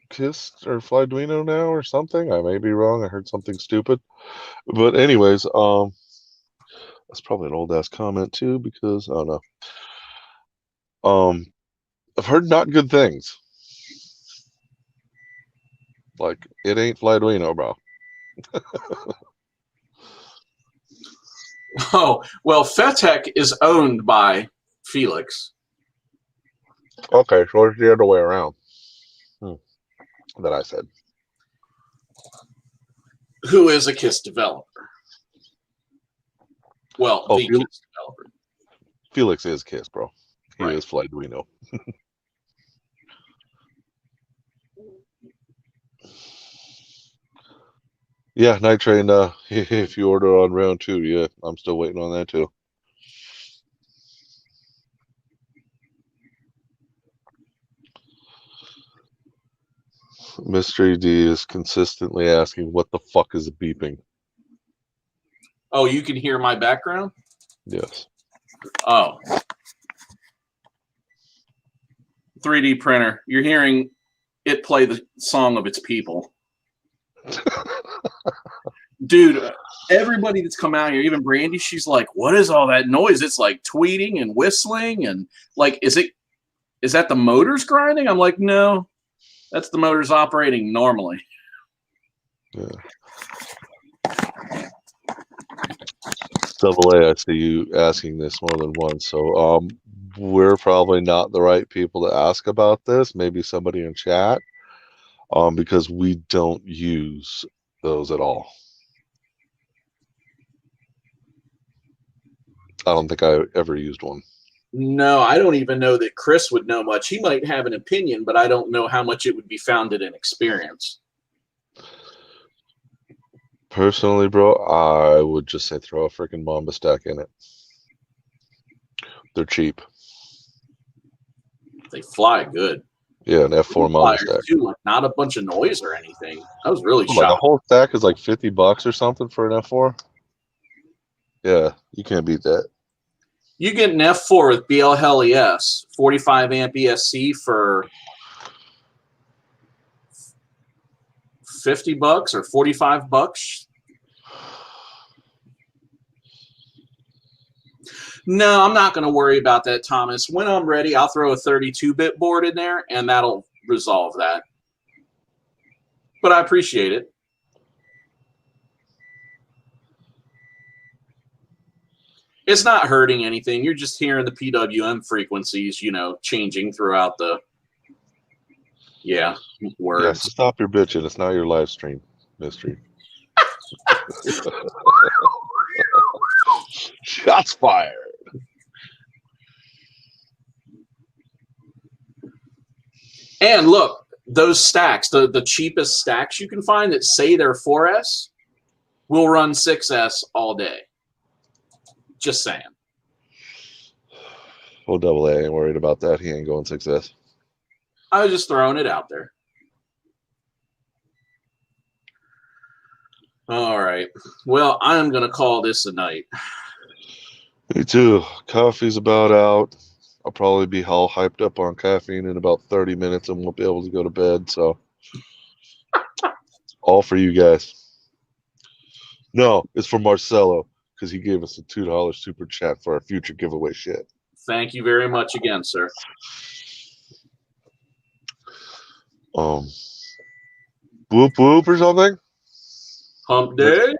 Kiss or Flyduino now or something. I may be wrong. I heard something stupid. But anyways, that's probably an old ass comment too because I don't know. I've heard not good things. Like it ain't Flyduino, bro. Oh, well, FETEC is owned by Felix. Okay, so it's the other way around. That I said. Who is a KISS developer. Well, the Felix, KISS developer. Felix is Kiss, bro. He Right. is Flyduino. Yeah, Night Train, if you order on round 2, yeah, I'm still waiting on that too. Mystery D is consistently asking, what the fuck is beeping? Oh, you can hear my background? Yes. Oh. 3D printer. You're hearing it play the song of its people. Dude, everybody that's come out here, even Brandy, she's like, what is all that noise? It's like tweeting and whistling and like, is that the motors grinding? I'm like, no, that's the motors operating normally. Yeah. Double A, I see you asking this more than once. So we're probably not the right people to ask about this. Maybe somebody in chat. Because we don't use those at all. I don't think I ever used one. No, I don't even know that Chris would know much. He might have an opinion, but I don't know how much it would be founded in experience. Personally, bro, I would just say throw a freaking Mamba stack in it. They're cheap. They fly good. Yeah, an F4 Mamba stack. Too, like not a bunch of noise or anything. I was really shocked. Like a whole stack is like $50 or something for an F4. Yeah, you can't beat that. You get an F4 with BLHES, 45 amp ESC for $50 or $45. No, I'm not going to worry about that, Thomas. When I'm ready, I'll throw a 32-bit board in there, and that'll resolve that. But I appreciate it. It's not hurting anything. You're just hearing the PWM frequencies, changing throughout the words. Yeah, so stop your bitching. It's not your live stream, Mystery. Shots fired. And look, those stacks, the cheapest stacks you can find that say they're 4S, will run 6S all day. Just saying. Well, Double A ain't worried about that. He ain't going 6S. I was just throwing it out there. All right. Well, I'm going to call this a night. Me too. Coffee's about out. I'll probably be all hyped up on caffeine in about 30 minutes and won't be able to go to bed. So, all for you guys. No, it's for Marcelo because he gave us a $2 super chat for our future giveaway shit. Thank you very much again, sir. Whoop whoop or something? Hump day?